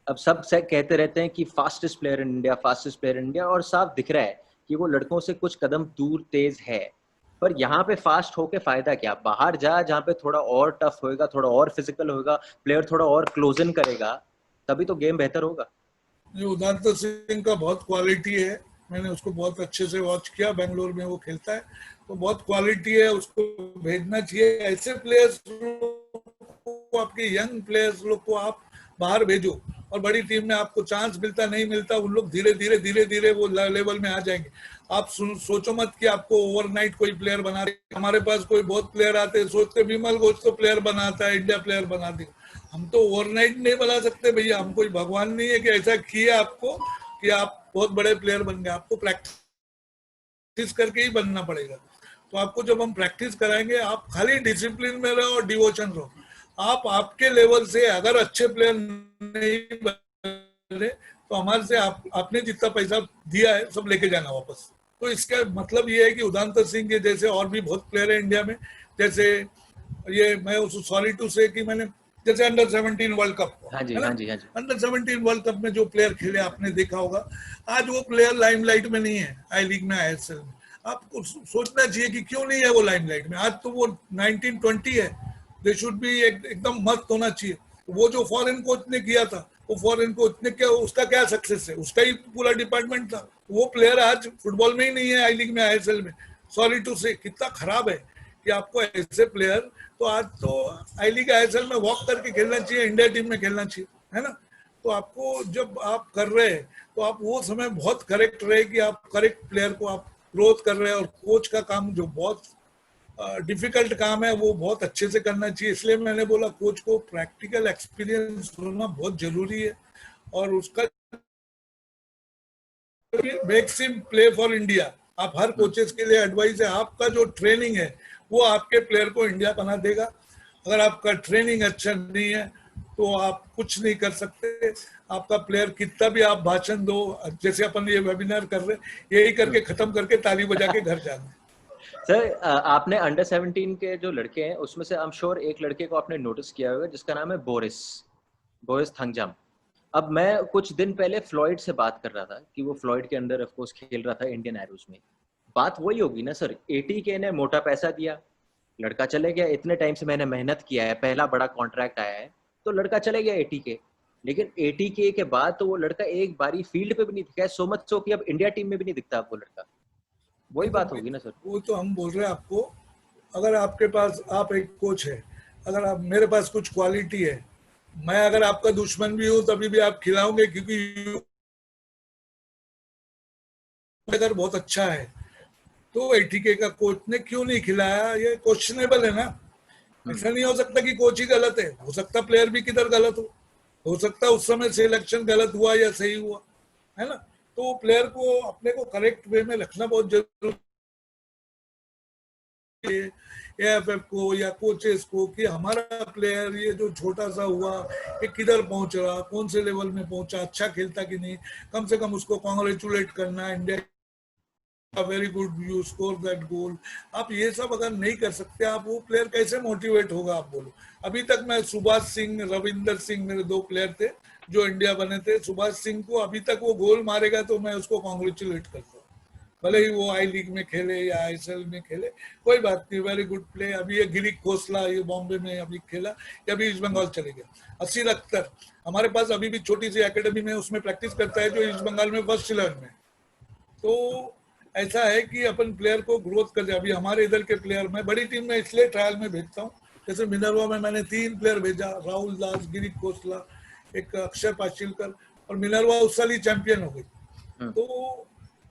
अब सब से कहते रहते हैं कि fastest player in India, fastest player in India, और साफ दिख रहा है कि वो लड़कों से कुछ कदम दूर तेज है। पर यहाँ पे फास्ट होके फायदा क्या? बाहर जा जहाँ पे थोड़ा और टफ होएगा, थोड़ा और फिजिकल होगा, प्लेयर थोड़ा और क्लोज इन करेगा, तभी तो गेम बेहतर होगा। उदांता सिंह का बहुत क्वालिटी है, मैंने उसको बहुत अच्छे से वॉच किया, बेंगलोर में वो खेलता है तो बहुत क्वालिटी है, उसको भेजना चाहिए। ऐसे प्लेयर्स को, आपके यंग प्लेयर्स लोग को आप बाहर भेजो और बड़ी टीम में आपको चांस मिलता नहीं मिलता, उन लोग धीरे धीरे वो लेवल में आ जाएंगे। आप सोचो मत कि आपको ओवरनाइट कोई प्लेयर बना दे। हमारे पास कोई बहुत प्लेयर आते हैं, सोचते विमल घोष तो प्लेयर बनाता है, इंडिया प्लेयर बना देगा। हम तो ओवरनाइट नहीं बना सकते भैया, हम कोई भगवान नहीं है कि ऐसा किया आपको कि आप बहुत बड़े प्लेयर बन गए। आपको प्रैक्टिस करके ही बनना पड़ेगा। तो आपको जब हम प्रैक्टिस कराएंगे, आप खाली डिसिप्लिन में रहो और डिवोशन रहो। आप आपके लेवल से अगर अच्छे प्लेयर नहीं बने तो हमारे से आपने जितना पैसा दिया है सब लेके जाना वापस। तो इसका मतलब ये है कि उदांता सिंह के जैसे और भी बहुत प्लेयर है इंडिया में। जैसे ये मैं सॉरी टू से कि मैंने जैसे अंडर 17 वर्ल्ड कप, हाँ जी, है ना, हाँ जी, हाँ जी। अंडर 17 वर्ल्ड कप में जो प्लेयर खेले आपने देखा होगा, आज वो प्लेयर लाइमलाइट में नहीं है, आई लीग में, ISL में। आपको सोचना चाहिए कि क्यों नहीं है वो लाइमलाइट में। आज तो वो 19-20 है, दे शुड बी एकदम मस्त होना चाहिए। वो जो फॉरेन कोच ने किया था, वो फॉरेन कोच ने क्या, उसका क्या सक्सेस है, उसका ही पूरा डिपार्टमेंट था। वो प्लेयर आज फुटबॉल में ही नहीं है, आई लीग में, ISL में। सॉरी टू से कितना खराब है कि आपको ऐसे प्लेयर, तो आज तो आई लीग ISL में वॉक करके खेलना चाहिए, इंडिया टीम में खेलना चाहिए, है ना। तो आपको जब आप कर रहे हैं तो आप वो समय बहुत करेक्ट रहे कि आप करेक्ट प्लेयर को आप ग्रोथ कर रहे हैं। और कोच का काम जो बहुत डिफिकल्ट काम है वो बहुत अच्छे से करना चाहिए। इसलिए मैंने बोला कोच को प्रैक्टिकल एक्सपीरियंस होना बहुत जरूरी है और उसका makes him play for India. आप हर कोचेस के लिए एडवाइस है, आपका जो ट्रेनिंग है वो आपके प्लेयर को इंडिया बना देगा। अगर आपका ट्रेनिंग अच्छा नहीं है तो आप कुछ नहीं कर सकते। आपका प्लेयर कितना भी आप भाषण दो, जैसे अपन ये वेबिनार कर रहे, यही करके खत्म करके ताली बजा के घर जाना। सर आपने अंडर 17 के जो लड़के हैं उसमें से आई एम श्योर एक लड़के को आपने नोटिस किया होगा जिसका नाम है बोरिस थंगजाम। अब मैं कुछ दिन पहले फ्लॉइड से बात कर रहा था कि वो फ्लॉइड के अंदर ऑफ कोर्स खेल रहा था इंडियन एरोज में। बात वही होगी ना सर, 80K ने मोटा पैसा दिया, लड़का चले गया। इतने टाइम से मैंने मेहनत किया है, पहला बड़ा कॉन्ट्रैक्ट आया है, तो लड़का चले गया 80K। लेकिन 80K के बाद तो वो लड़का एक बारी फील्ड पे भी नहीं दिखा, सो मच सो कि अब इंडिया टीम में भी नहीं दिखता वो लड़का। वही बात होगी ना सर। वो तो हम बोल रहे हैं आपको, अगर आपके पास, आप एक कोच है, अगर आप, मेरे पास कुछ क्वालिटी है, मैं अगर आपका दुश्मन भी हूं तभी भी आप खिलाओगे, क्योंकि अगर बहुत अच्छा है तो 80K का कोच ने क्यों नहीं खिलाया, ये क्वेश्चनेबल है ना। ऐसा नहीं हो सकता कि कोच ही गलत है, हो सकता प्लेयर भी किधर गलत हो सकता उस समय सिलेक्शन गलत हुआ या सही हुआ, है ना। तो प्लेयर को अपने को करेक्ट वे में रखना बहुत जरूरी है, AFF को या कोचेस को, कि हमारा प्लेयर ये जो छोटा सा हुआ ये किधर पहुंच रहा, कौन से लेवल में पहुंचा, अच्छा खेलता कि नहीं, कम से कम उसको कॉन्ग्रेचुलेट करना, India very good you score that goal. आप ये सब अगर नहीं कर सकते, आप वो प्लेयर कैसे मोटिवेट होगा, आप बोलो। अभी तक मैं सुभाष सिंह, रविंदर सिंह, मेरे 2 प्लेयर थे जो इंडिया बने थे। सुभाष सिंह को अभी तक वो गोल मारेगा तो मैं उसको कॉन्ग्रेचुलेट करता हूँ, भले ही वो आई लीग में खेले या ISL में खेले, कोई बात नहीं, वेरी गुड प्ले। अभी ये गिरीश खोसला, ये बॉम्बे में अभी खेला, ये अभी ईस्ट बंगाल चले गया। असीर अख्तर हमारे पास अभी भी छोटी सी एकेडमी में उसमें प्रैक्टिस करता है, जो ईस्ट बंगाल में फर्स्ट 11 में। तो ऐसा है कि अपन प्लेयर को ग्रोथ कर जाए। अभी हमारे इधर के प्लेयर, मैं बड़ी टीम में इसलिए ट्रायल में भेजता हूँ, जैसे मिनरवा में मैंने 3 प्लेयर भेजा, राहुल दास, गिरीश खोसला, एक अक्षय पाचिलकर, और मिनरवा उस साल ही चैंपियन हो गई। तो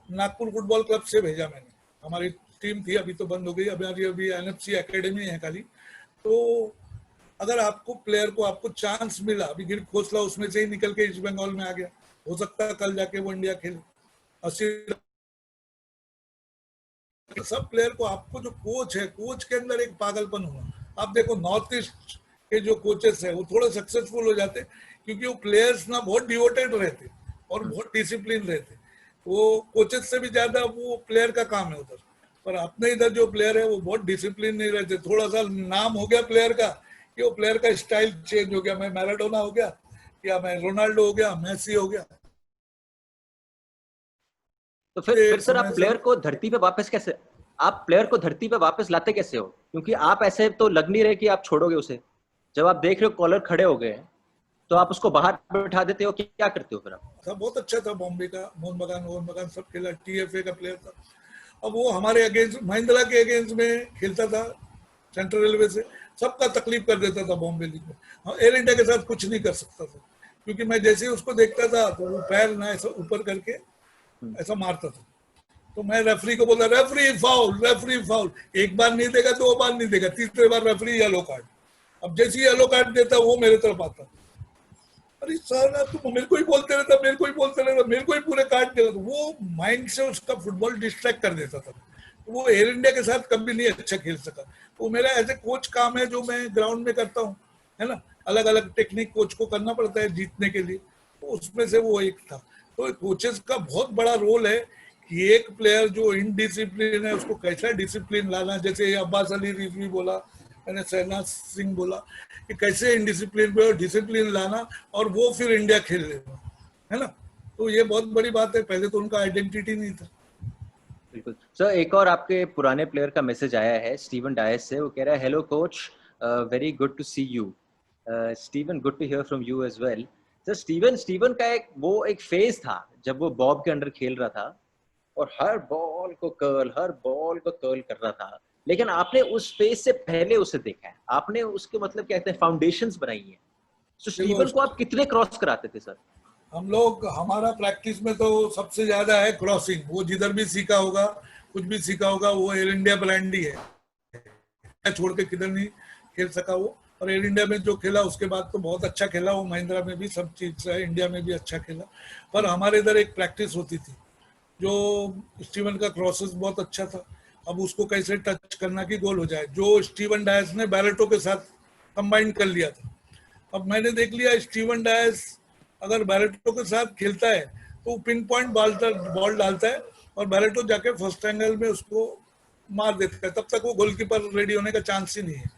नागपुर फुटबॉल क्लब से भेजा मैंने, हमारी टीम थी, अभी तो बंद हो गई, अभी NFC एकेडमी है खाली। तो अगर आपको प्लेयर को आपको चांस मिला, अभी गिर खोसला उसमें से ही निकल के ईस्ट बंगाल में आ गया, हो सकता है कल जाके वो इंडिया खेले। 80 सब प्लेयर को, आपको जो कोच है, कोच के अंदर एक पागलपन होगा। आप देखो नॉर्थ ईस्ट के जो कोचेस है वो थोड़े सक्सेसफुल हो जाते क्योंकि वो प्लेयर्स ना बहुत डिवोटेड रहते और बहुत डिसिप्लिन रहते। वो कोचेस से भी ज्यादा वो प्लेयर का काम है उधर। पर अपने इधर जो प्लेयर है वो बहुत डिसिप्लिन नहीं रहते। थोड़ा सा नाम हो गया प्लेयर का कि वो प्लेयर का स्टाइल चेंज हो गया, मैं मैराडोना हो गया या मैं रोनाल्डो हो गया, मेसी हो गया। तो फिर सर आप प्लेयर को धरती पे वापस कैसे, आप प्लेयर को धरती पे वापस लाते कैसे हो? क्योंकि आप ऐसे तो लग नहीं रहे कि आप छोड़ोगे उसे। जब आप देख रहे हो कॉलर खड़े हो गए हैं तो आप उसको बाहर बैठा देते हो, क्या करते हो फिर आप? बहुत अच्छा था बॉम्बे का, मोहन बगान सब खेला, टीएफए का प्लेयर था। अब वो हमारे अगेंस्ट, महिंद्रा के अगेंस्ट में खेलता था, सेंट्रल रेलवे से, सबका तकलीफ कर देता था बॉम्बे लीग में। हाँ, एयर इंडिया के साथ कुछ नहीं कर सकता था क्योंकि मैं जैसे ही उसको देखता था तो वो पैर ना ऐसा ऊपर करके ऐसा मारता था। तो मैं रेफरी को बोला, रेफरी फाउल, रेफरी फाउल। एक बार नहीं देगा, 2 बार नहीं देगा, तीसरे बार रेफरी येलो कार्ड। अब जैसे ही येलो कार्ड देता वो मेरे तरफ आता, अरे सर आप तो मेरे को ही बोलते रहता, मेरे को ही बोलते रहता, मेरे को ही पूरे काट देता। तो वो माइंड से उसका फुटबॉल डिस्ट्रैक्ट कर देता था। वो एयर इंडिया के साथ कभी नहीं अच्छा खेल सका। वो मेरा एज ए कोच काम है जो मैं ग्राउंड में करता हूँ, है ना। अलग अलग टेक्निक कोच को करना पड़ता है जीतने के लिए, तो उसमें से वो एक था। तो कोचेस का बहुत बड़ा रोल है कि एक प्लेयर जो इनडिसिप्लिन है उसको कैसा डिसिप्लिन लाना। जैसे अब्बास अली रिजवी बोला, मैंने शहनाज सिंह बोला कि कैसे इनडिसिप्लिन पे डिसिप्लिन लाना और वो फिर इंडिया खेल लेना, है ना। तो ये बहुत बड़ी बात है, पहले तो उनका आइडेंटिटी नहीं था। बिल्कुल सर। एक और आपके पुराने प्लेयर का मैसेज आया है स्टीवन डायस से। वो कह रहा है, hello coach, very good to see you. Steven, good to hear from you as well. Sir Steven का एक फेज था जब वो बॉब के अंडर खेल रहा था और हर बॉल को कर्ल कर रहा था। लेकिन आपने उस फेज से पहले उसे देखा है, आपने उसके मतलब क्या कहते हैं फाउंडेशंस बनाई है। तो स्टीवन को आप कितने क्रॉस कराते थे सर? हम लोग, हमारा प्रैक्टिस में तो सबसे ज्यादा है क्रॉसिंग। वो जिधर भी सीखा होगा, कुछ भी सीखा होगा, वो एयर इंडिया ब्रांड ही है, छोड़ के किधर नहीं खेल सका वो। और एयर इंडिया में जो खेला उसके बाद तो बहुत अच्छा खेला वो, महिंद्रा में भी सब चीज से, इंडिया में भी अच्छा खेला। पर हमारे इधर एक प्रैक्टिस होती थी जो स्टीवन का क्रॉसेस बहुत अच्छा था। अब उसको कैसे टच करना कि गोल हो जाए, जो स्टीवन डायस ने बैलेटो के साथ कंबाइन कर लिया था। अब मैंने देख लिया स्टीवन डायस अगर बैलेटो के साथ खेलता है तो पिन पॉइंट बॉल डालता है और बैलेटो जाके फर्स्ट एंगल में उसको मार देता है, तब तक वो गोलकीपर रेडी होने का चांस ही नहीं है।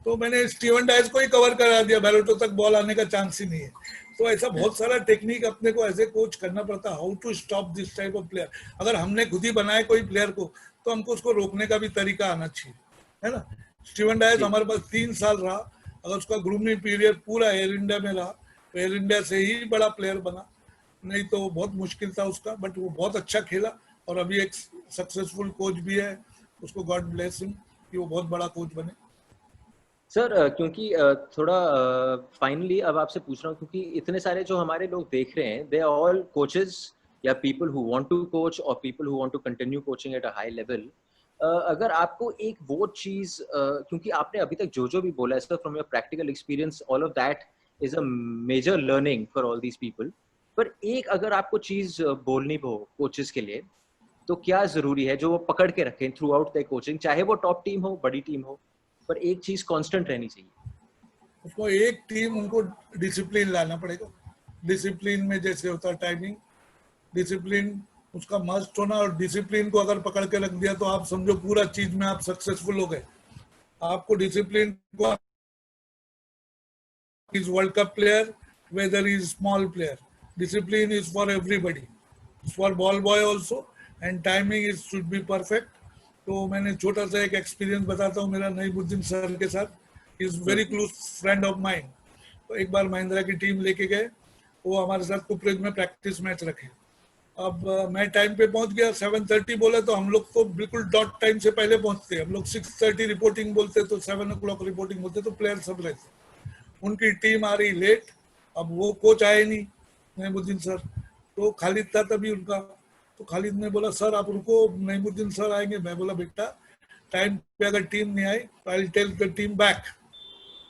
तो मैंने स्टीवन डायस को ही कवर करा दिया, बैलेटो तक बॉल आने का चांस ही नहीं है। तो ऐसा बहुत सारा टेक्निक अपने को ऐसे कोच करना पड़ता है, how to stop this type of player. अगर हमने खुद ही बनाए कोई प्लेयर को तो हमको उसको रोकने का भी तरीका आना चाहिए, है ना। स्टीवन डायस हमारे पास 3 साल रहा, अगर उसका ग्रूमिंग पीरियड पूरा एयर इंडिया में रहा तो एयर इंडिया से ही बड़ा प्लेयर बना, नहीं तो बहुत मुश्किल था उसका। बट वो बहुत अच्छा खेला और अभी एक सक्सेसफुल कोच भी है, उसको गॉड ब्लेस हिम कि वो बहुत बड़ा कोच बने। सर क्योंकि थोड़ा फाइनली अब आपसे पूछ रहा हूँ, क्योंकि इतने सारे जो हमारे लोग देख रहे हैं, दे आर ऑल कोचेस या people who want to coach और people who want to continue coaching at a high level. अगर आपको एक वो चीज, क्योंकि आपने अभी तक जो भी बोला है sir, from your practical experience, all of that is a major learning for all these people. पर एक अगर आपको चीज बोलनी हो कोचेस के लिए, तो क्या जरूरी है जो वो पकड़ के रखें थ्रू आउट द कोचिंग, चाहे वो टॉप टीम हो, बड़ी टीम हो, पर एक चीज कांस्टेंट रहनी चाहिए? उसको एक टीम, उनको डिसिप्लिन लाना पड़ेगा। डिसिप्लिन में जैसे होता है टाइमिंग, डिसिप्लिन उसका मस्ट होना। और डिसिप्लिन को अगर पकड़ के रख दिया तो आप समझो पूरा चीज में आप सक्सेसफुल हो गए। आपको डिसिप्लिन को, is world cup player whether is small player, discipline is for everybody, for ball boy also, and timing is should be perfect. तो मैंने छोटा सा एक एक्सपीरियंस बताता हूँ मेरा नईमुद्दीन सर के साथ, is very close friend of mind. तो एक बार महिंद्रा की टीम लेके गए, वो हमारे साथ कुपरेज में प्रैक्टिस मैच रखे। अब मैं टाइम पे पहुंच गया, 7:30 बोला तो हम लोग तो बिल्कुल डॉट टाइम से पहले पहुंचते हैं। हम लोग 6:30 रिपोर्टिंग बोलते तो 7 o'clock रिपोर्टिंग बोलते, तो प्लेयर सब रहते। उनकी टीम आ रही लेट, अब वो कोच आए नहीं नईमुद्दीन सर, तो खालिद था तभी उनका। तो खालिद ने बोला सर आप रुको, नईमुद्दीन सर आएंगे। मैं बोला बेटा टाइम पे अगर टीम नहीं आई तो I tell the team back,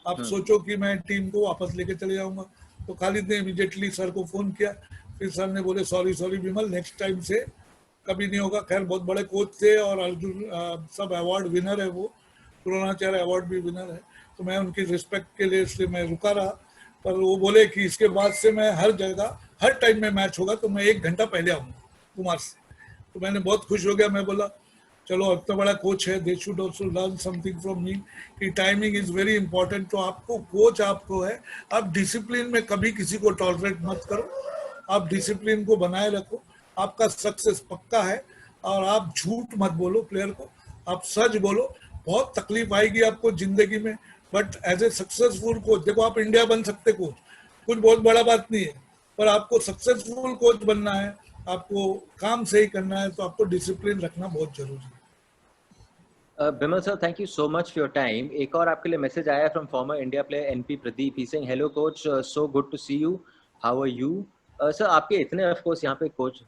आप सोचो कि मैं टीम को वापस लेके चले जाऊंगा। तो खालिद ने इमीडिएटली सर को फोन किया, फिर सर ने बोले सॉरी विमल, नेक्स्ट टाइम से कभी नहीं होगा। खैर बहुत बड़े कोच थे और अर्जुन सब अवार्ड विनर है, वो द्रोणाचार्य अवार्ड भी विनर है, तो मैं उनकी रिस्पेक्ट के लिए इसलिए मैं रुका रहा। पर वो बोले कि इसके बाद से मैं हर जगह हर टाइम में मैच होगा तो मैं 1 घंटा पहले आऊंगा कुमार से। तो मैंने बहुत खुश हो गया, मैं बोला चलो इतना बड़ा कोच है, they should also learn something from me कि टाइमिंग इज वेरी इंपॉर्टेंट। तो आपको कोच आपको है, आप डिसिप्लिन में कभी किसी को टॉलरेट मत करो, आप डिसिप्लिन को बनाए रखो, आपका सक्सेस पक्का है। और आप झूठ मत बोलो प्लेयर को, आप सच बोलो। बहुत तकलीफ आएगी आपको जिंदगी में, but as a successful coach, देखो आप इंडिया बन सकते कोच, कुछ बहुत बड़ा बात नहीं है, पर आपको सक्सेसफुल कोच बनना है, आपको काम सही करना है, तो आपको डिसिप्लिन रखना बहुत जरूरी है। Bimal sir, thank you so much for your time. एक और आपके लिए मैसेज आया from former India player NP Pradeep. He's saying hello coach, so good to see you. How are you? Sir, आपके इतने of course यहाँ पे coach,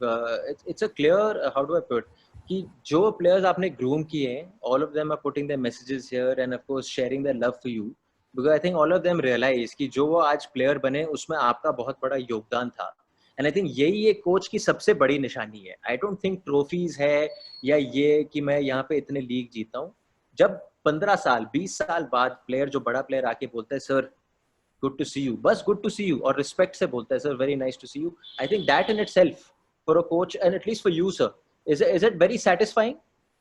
it's a clear how do I put कि जो players आपने groom किए हैं, all of them are putting their messages here and of course sharing their love for you. Because I think all of them realize कि जो वो आज player बने उसमें आपका बहुत बड़ा योगदान था. एंड आई थिंक यही एक कोच की सबसे बड़ी निशानी है. आई डोंट थिंक ट्रॉफीज है या ये कि मैं यहाँ पे इतने लीग जीता हूँ. जब 15 साल 20 साल बाद प्लेयर, जो बड़ा प्लेयर आके बोलता है sir good to see you, बस गुड टू सी यू, और रिस्पेक्ट से बोलता है sir very nice to see you, I think that in itself for a coach and at least for you sir is it very satisfying.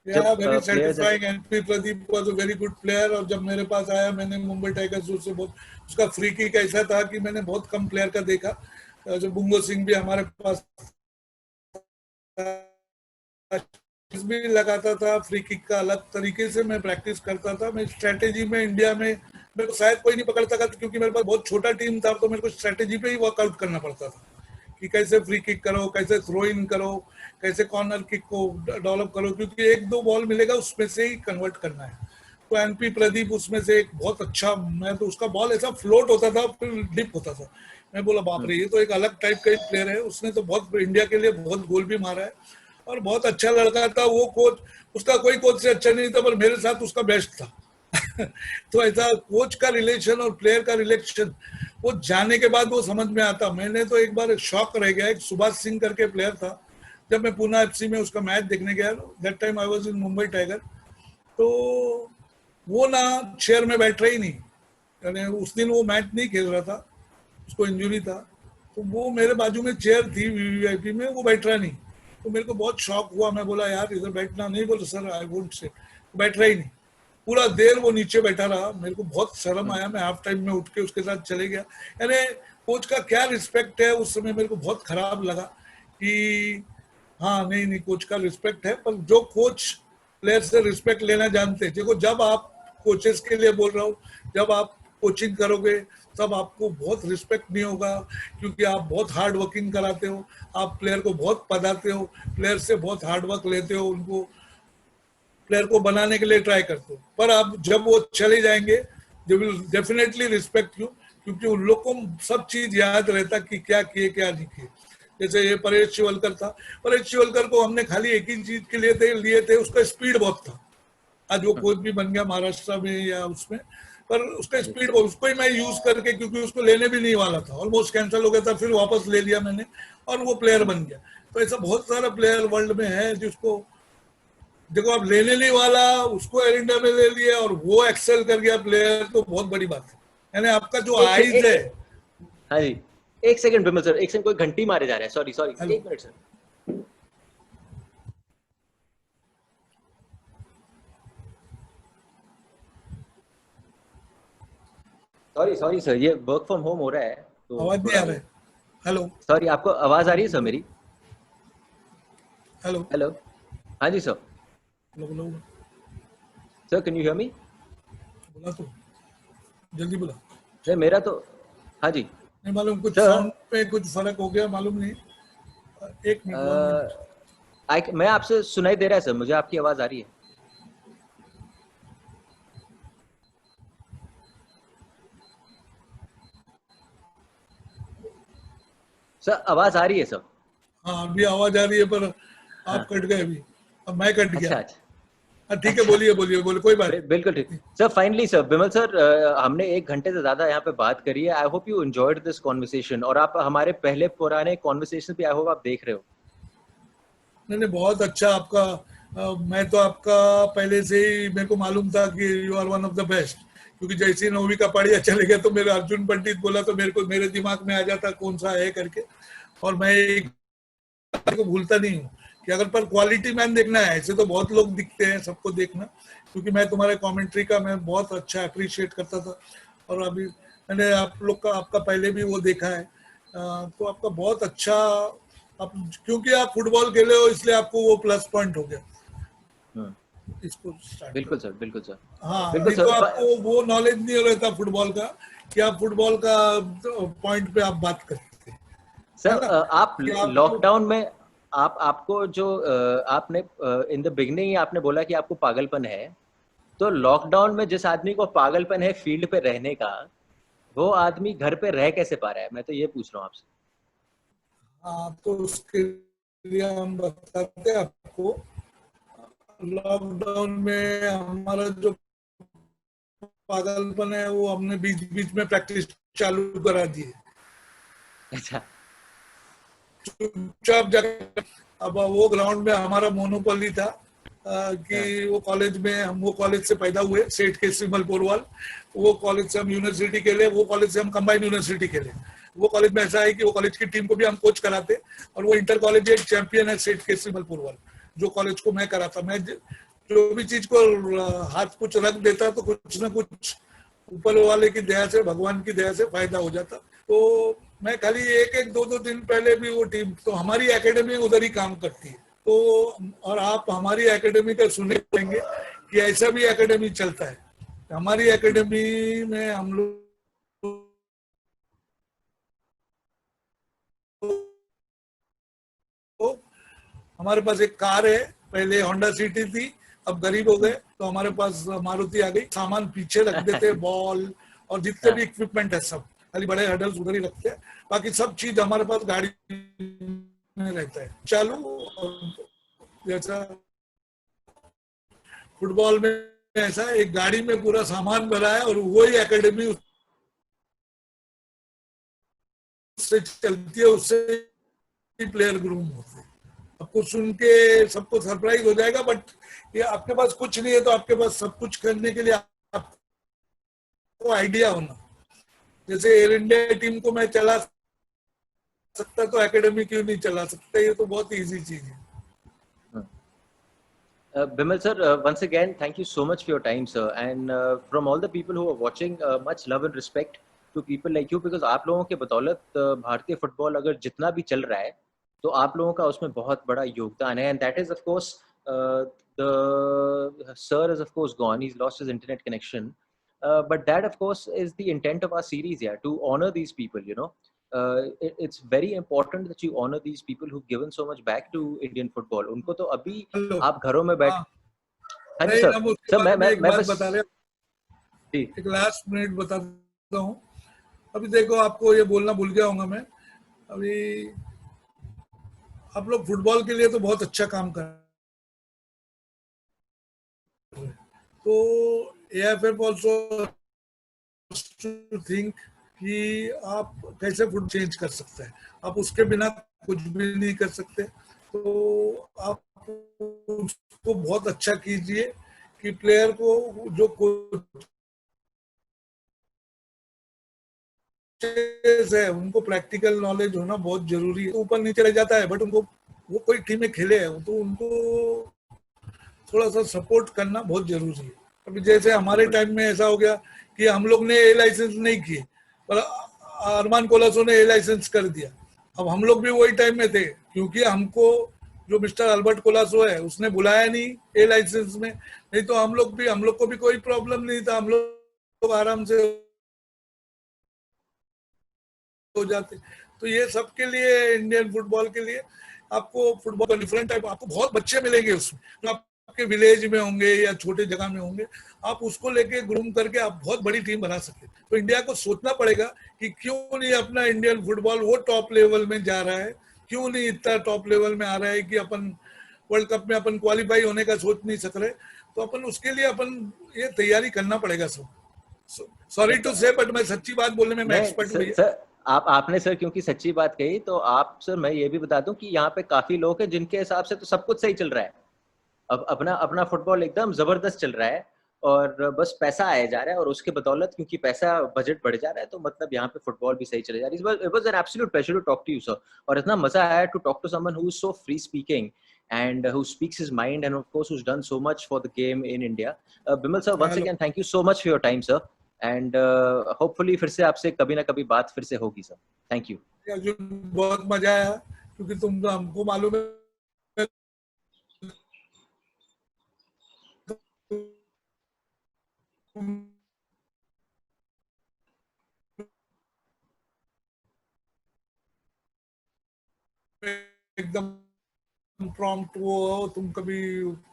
Yeah, very satisfying. NP Pradeep was a very good player और जब मेरे पास आया मैंने Mumbai tigers से बहुत, उसका free kick ऐसा था कि मैंने बहुत कम प्लेयर का देखा. जो बुंगो सिंह भी हमारे पास भी लगाता था, फ्री किक का अलग तरीके से मैं प्रैक्टिस करता था. मैं स्ट्रेटेजी में इंडिया में मेरे को शायद कोई नहीं पकड़ता था क्योंकि मेरे पास बहुत छोटा टीम था, तो मेरे को स्ट्रेटेजी पे ही वर्कआउट करना पड़ता था कि कैसे फ्री किक करो, कैसे थ्रो इन करो, कैसे कॉर्नर किक को डेवलप करो, क्योंकि 1-2 बॉल मिलेगा उसमें से ही कन्वर्ट करना है. तो एनपी प्रदीप उसमें से एक बहुत अच्छा, मैं तो उसका बॉल ऐसा फ्लोट होता था फिर डिप होता था. मैं बोला बाप रे, ये तो एक अलग टाइप का प्लेयर है. उसने तो बहुत इंडिया के लिए बहुत गोल भी मारा है और बहुत अच्छा लड़का था. वो कोच, उसका कोई कोच से अच्छा नहीं था पर मेरे साथ उसका बेस्ट था. तो ऐसा कोच का रिलेशन और प्लेयर का रिलेशन वो जाने के बाद वो समझ में आता. मैंने तो एक बार शॉक रह गया, एक सुभाष सिंह करके प्लेयर था, जब मैं पूना एफसी में उसका मैच देखने गया, that time I was in Mumbai tiger, तो वो ना चेयर में बैठ रहा ही नहीं, यानी उस दिन वो मैच नहीं खेल रहा था, उसको इंजरी था, तो वो मेरे बाजू में चेयर थी वीवीआईपी में, वो बैठ रहा नहीं. तो मेरे को बहुत शॉक हुआ. मैं बोला यार इधर बैठना नहीं. बोले सर आई वोंट से. बैठ रहा ही नहीं, पूरा देर वो नीचे बैठा रहा. मेरे को बहुत शर्म आया. मैं हाफ टाइम में उठ के उसके साथ चले गया. यानी कोच का क्या रिस्पेक्ट है उस समय मेरे को बहुत खराब लगा कि हाँ नहीं कोच का रिस्पेक्ट है, पर जो कोच प्लेयर से रिस्पेक्ट लेना जानते हैं. देखो जब आप कोचेस के लिए बोल रहा हूँ, जब आप कोचिंग करोगे तब आपको बहुत रिस्पेक्ट नहीं होगा क्योंकि आप बहुत हार्ड वर्किंग कराते हो, आप प्लेयर को बहुत पढ़ाते हो, प्लेयर से बहुत हार्ड वर्क लेते हो, उनको प्लेयर को बनाने के लिए ट्राई करते हो. पर आप जब वो चले जाएंगे they will definitely respect you, क्योंकि उन लोग को सब चीज याद रहता कि क्या किए क्या नहीं किए. जैसे ये परेश शिवलकर था, परेश शिवलकर को हमने खाली एक ही चीज के लिए थे, उसका स्पीड बहुत था. आज वो कोच भी बन गया महाराष्ट्र में या उसमें, पर उसका स्पीड, उसको ही मैं यूज करके, क्योंकि उसको लेने भी नहीं वाला था, ऑलमोस्ट कैंसिल हो गया था, फिर वापस ले लिया मैंने और वो प्लेयर बन गया. तो ऐसा बहुत सारा प्लेयर वर्ल्ड में है जिसको देखो आप लेने नहीं वाला, उसको एयर इंडिया में ले लिया और वो एक्सेल कर गया प्लेयर, तो बहुत बड़ी बात है. यानी आपका जो आइज है. हाँ जी, एक सेकंड बिमल सर, एक सेकंड, कोई घंटी मारे जा रहा है. सॉरी एक मिनट सर. सॉरी सर, ये वर्क फ्रॉम होम हो रहा है तो आवाज नहीं आ रहा है. हेलो सॉरी, आपको आवाज आ रही है सर मेरी? हेलो हेलो, हाँ जी sir. Hello sir can you hear me? बोला तो जल्दी बोला. नहीं मेरा तो, हाँ जी नहीं मालूम, कुछ साउंड पे कुछ फर्क हो गया मालूम नहीं. एक मिनट. मैं आपसे सुनाई दे रहा है सर, मुझे आपकी आवाज आ रही है सर. आवाज आ रही है सर? हाँ अभी आवाज आ रही है पर आप कट गए अभी. अब मैं कट गया. अच्छा ठीक है, बोलिए बोलिए बोलिए, कोई बात। बिल्कुल ठीक sir. Finally sir, Bimal sir, हमने 1 घंटे से ज्यादा यहाँ पे बात करी है। I hope you enjoyed this conversation, और आप हमारे पहले पुराने कॉन्वर्सेशन भी आई होप आप देख रहे हो। नहीं नहीं, बहुत अच्छा आपका। मैं तो आपका पहले से ही मेरे को मालूम था कि you are one of the best, क्योंकि जैसे ही नौवीं का पढ़िया चले गया तो मेरे अर्जुन पंडित बोला तो मेरे दिमाग में आ जाता कौन सा है करके। और मैं एक को भूलता नहीं हूँ कि अगर पर क्वालिटी मैन देखना है, ऐसे तो बहुत लोग दिखते हैं, सबको देखना, क्योंकि मैं तुम्हारे कमेंट्री का मैं बहुत अच्छा अप्रिशिएट करता था। और अभी मैंने आप लोग का आपका पहले भी वो देखा है, तो आपका बहुत अच्छा। आप क्योंकि आप फुटबॉल खेले हो इसलिए आपको वो प्लस पॉइंट हो गया। इसको स्टार्ट बिल्कुल सर, बिल्कुल सर। हाँ, बिल्कुल नहीं तो सर। आपको वो नॉलेज नहीं रहता फुटबॉल का कि आप फुटबॉल का पॉइंट पे आप बात करते सर, आप कि लॉकडाउन में आपको जो आपने इन द बिगनिंग आपने बोला कि आपको पागलपन है, तो लॉकडाउन में जिस आदमी को पागलपन है फील्ड पे रहने का, वो आदमी घर पे रह कैसे पा रहा है? मैं तो ये पूछ रहा हूँ आपसे। हाँ, तो उसके लिए हम बताते हैं आपको। लॉकडाउन में हमारा जो पागलपन है वो हमने बीच बीच में प्रैक्टिस चालू करा दी है। अच्छा। चुपचाप जाकर अब वो ग्राउंड में हमारा मोनोपोली था कि वो कॉलेज में हम वो कॉलेज से पैदा हुए, सेठ के सिमल पोरवाल। वो कॉलेज से हम यूनिवर्सिटी खेले, वो कॉलेज से हम कंबाइंड यूनिवर्सिटी खेले। वो कॉलेज में ऐसा है कि वो कॉलेज की टीम को भी हम कोच कराते, और वो इंटर कॉलेज एक चैंपियन है सेठ के सिमल पोरवाल, जो कॉलेज को मैं कराता। मैं जो भी चीज को हाथ कुछ रख देता तो कुछ ना कुछ ऊपर वाले की दया से, भगवान की दया से फायदा हो जाता। तो मैं खाली एक दो दिन पहले भी वो टीम, तो हमारी एकेडमी उधर ही काम करती है। तो और आप हमारी एकेडमी का सुने होंगे कि ऐसा भी एकेडमी चलता है। हमारी एकेडमी में हम लोग हमारे पास एक कार है, पहले होंडा सिटी थी, अब गरीब हो गए तो हमारे पास मारुति आ गई। सामान पीछे रख देते, बॉल और जितने भी इक्विपमेंट है सब, खाली बड़े हडल्स उधर ही रखते हैं, बाकी सब चीज हमारे पास गाड़ी में रहता है चालू। और जैसा फुटबॉल में ऐसा एक गाड़ी में पूरा सामान भरा है, और वही एकेडमी उससे चलती है, उससे प्लेयर ग्रूम होते हैं। आपको सुन के सबको सरप्राइज हो जाएगा, बट ये आपके पास कुछ नहीं है तो आपके पास सब कुछ करने के लिए आपको आइडिया होना। जैसे एयर इंडिया टीम को मैं चला सकता तो एकेडमी क्यों नहीं चला सकता? ये तो बहुत इजी चीज है। Bimal sir, once again, thank you so much for your time, sir. And from all the people who are watching, much love and respect to people like you, because आप लोगों के बदौलत भारतीय फुटबॉल अगर जितना भी चल रहा है, तो आप लोगों का उसमें बहुत बड़ा योगदान है. And that is, of course, the sir is of course gone. He's lost his internet connection. But that, of course, is the intent of our series, yeah, to honor these people, you know. It's very important that you honor these people who've given so much back to Indian football. उनको तो अभी आप घरों में बैठ, हाँ जी sir, sir मैं बस बता रहे, एक लास्ट मिनट बताता हूँ। अभी देखो, आपको ये बोलना भूल गया होगा मैं, अभी आप लोग फुटबॉल के लिए तो बहुत अच्छा काम कर रहे हैं, तो AFF also to think कि आप कैसे फुट चेंज कर सकते हैं। आप उसके बिना कुछ भी नहीं कर सकते, तो आप उसको बहुत अच्छा कीजिए कि प्लेयर को जो है उनको प्रैक्टिकल नॉलेज होना बहुत जरूरी है। ऊपर नीचे रह जाता है, बट उनको वो कोई टीम में खेले है तो उनको थोड़ा सा सपोर्ट करना बहुत जरूरी है। अभी जैसे हमारे टाइम में ऐसा हो गया कि हम लोग ने ए लाइसेंस नहीं किए, पर अरमान कोलासो ने ए लाइसेंस कर दिया। अब हम लोग भी वही टाइम में थे, क्योंकि हमको जो मिस्टर अल्बर्ट कोलासो है उसने बुलाया नहीं ए लाइसेंस में, नहीं तो हम लोग को भी कोई प्रॉब्लम नहीं था, हम लोग आराम से हो जाते। तो ये सबके लिए, इंडियन फुटबॉल के लिए, आपको फुटबॉल का डिफरेंट टाइप, आपको बहुत बच्चे मिलेंगे उसमें जो आपके विलेज में होंगे या छोटे जगह में होंगे, आप उसको लेके ग्रूम करके आप बहुत बड़ी टीम बना सकते हैं। तो इंडिया को सोचना पड़ेगा कि क्यों नहीं अपना इंडियन फुटबॉल वो टॉप लेवल में जा रहा है, क्यों नहीं इतना टॉप लेवल में आ रहा है कि अपन वर्ल्ड कप में अपन क्वालिफाई होने का सोच नहीं सक रहे। तो अपन उसके लिए अपन ये तैयारी करना पड़ेगा सब। सॉरी टू से, बट मैं सच्ची बात बोलने में मैं एक्सपर्ट हूँ। सर आपने सर क्योंकि सच्ची बात कही, तो आप सर मैं ये भी बता दूं कि यहाँ पे काफी लोग हैं जिनके हिसाब से तो सब कुछ सही चल रहा है, अब अपना अपना फुटबॉल एकदम जबरदस्त चल रहा है, और बस पैसा आया जा रहा है, और उसके बदौलत क्योंकि पैसा बजट बढ़ जा रहा है, तो मतलब यहाँ पे फुटबॉल भी सही चले जा रही है। It was an absolute pleasure to talk to you sir, और इतना मजा आया to talk to someone who is so free speaking and who speaks his mind, and of course who's done so much for the game in India. Bimal sir, once again thank you so much for your time sir, and hopefully फिर से आपसे कभी ना कभी बात फिर से होगी सर। Thank you. बहुत मजा आया क्योंकि तुम हमको मालूम है एकदम प्रॉम्प्ट वो हो, तुम कभी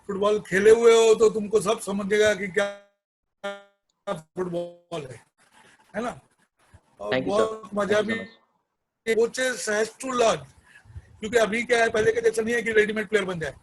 फुटबॉल खेले हुए हो तो तुमको सब समझेगा कि क्या फुटबॉल है ना। और बहुत मजा भी कोचेस हैज टू लर्न, क्योंकि अभी क्या है, पहले के जैसा नहीं है कि रेडीमेड प्लेयर बन जाए।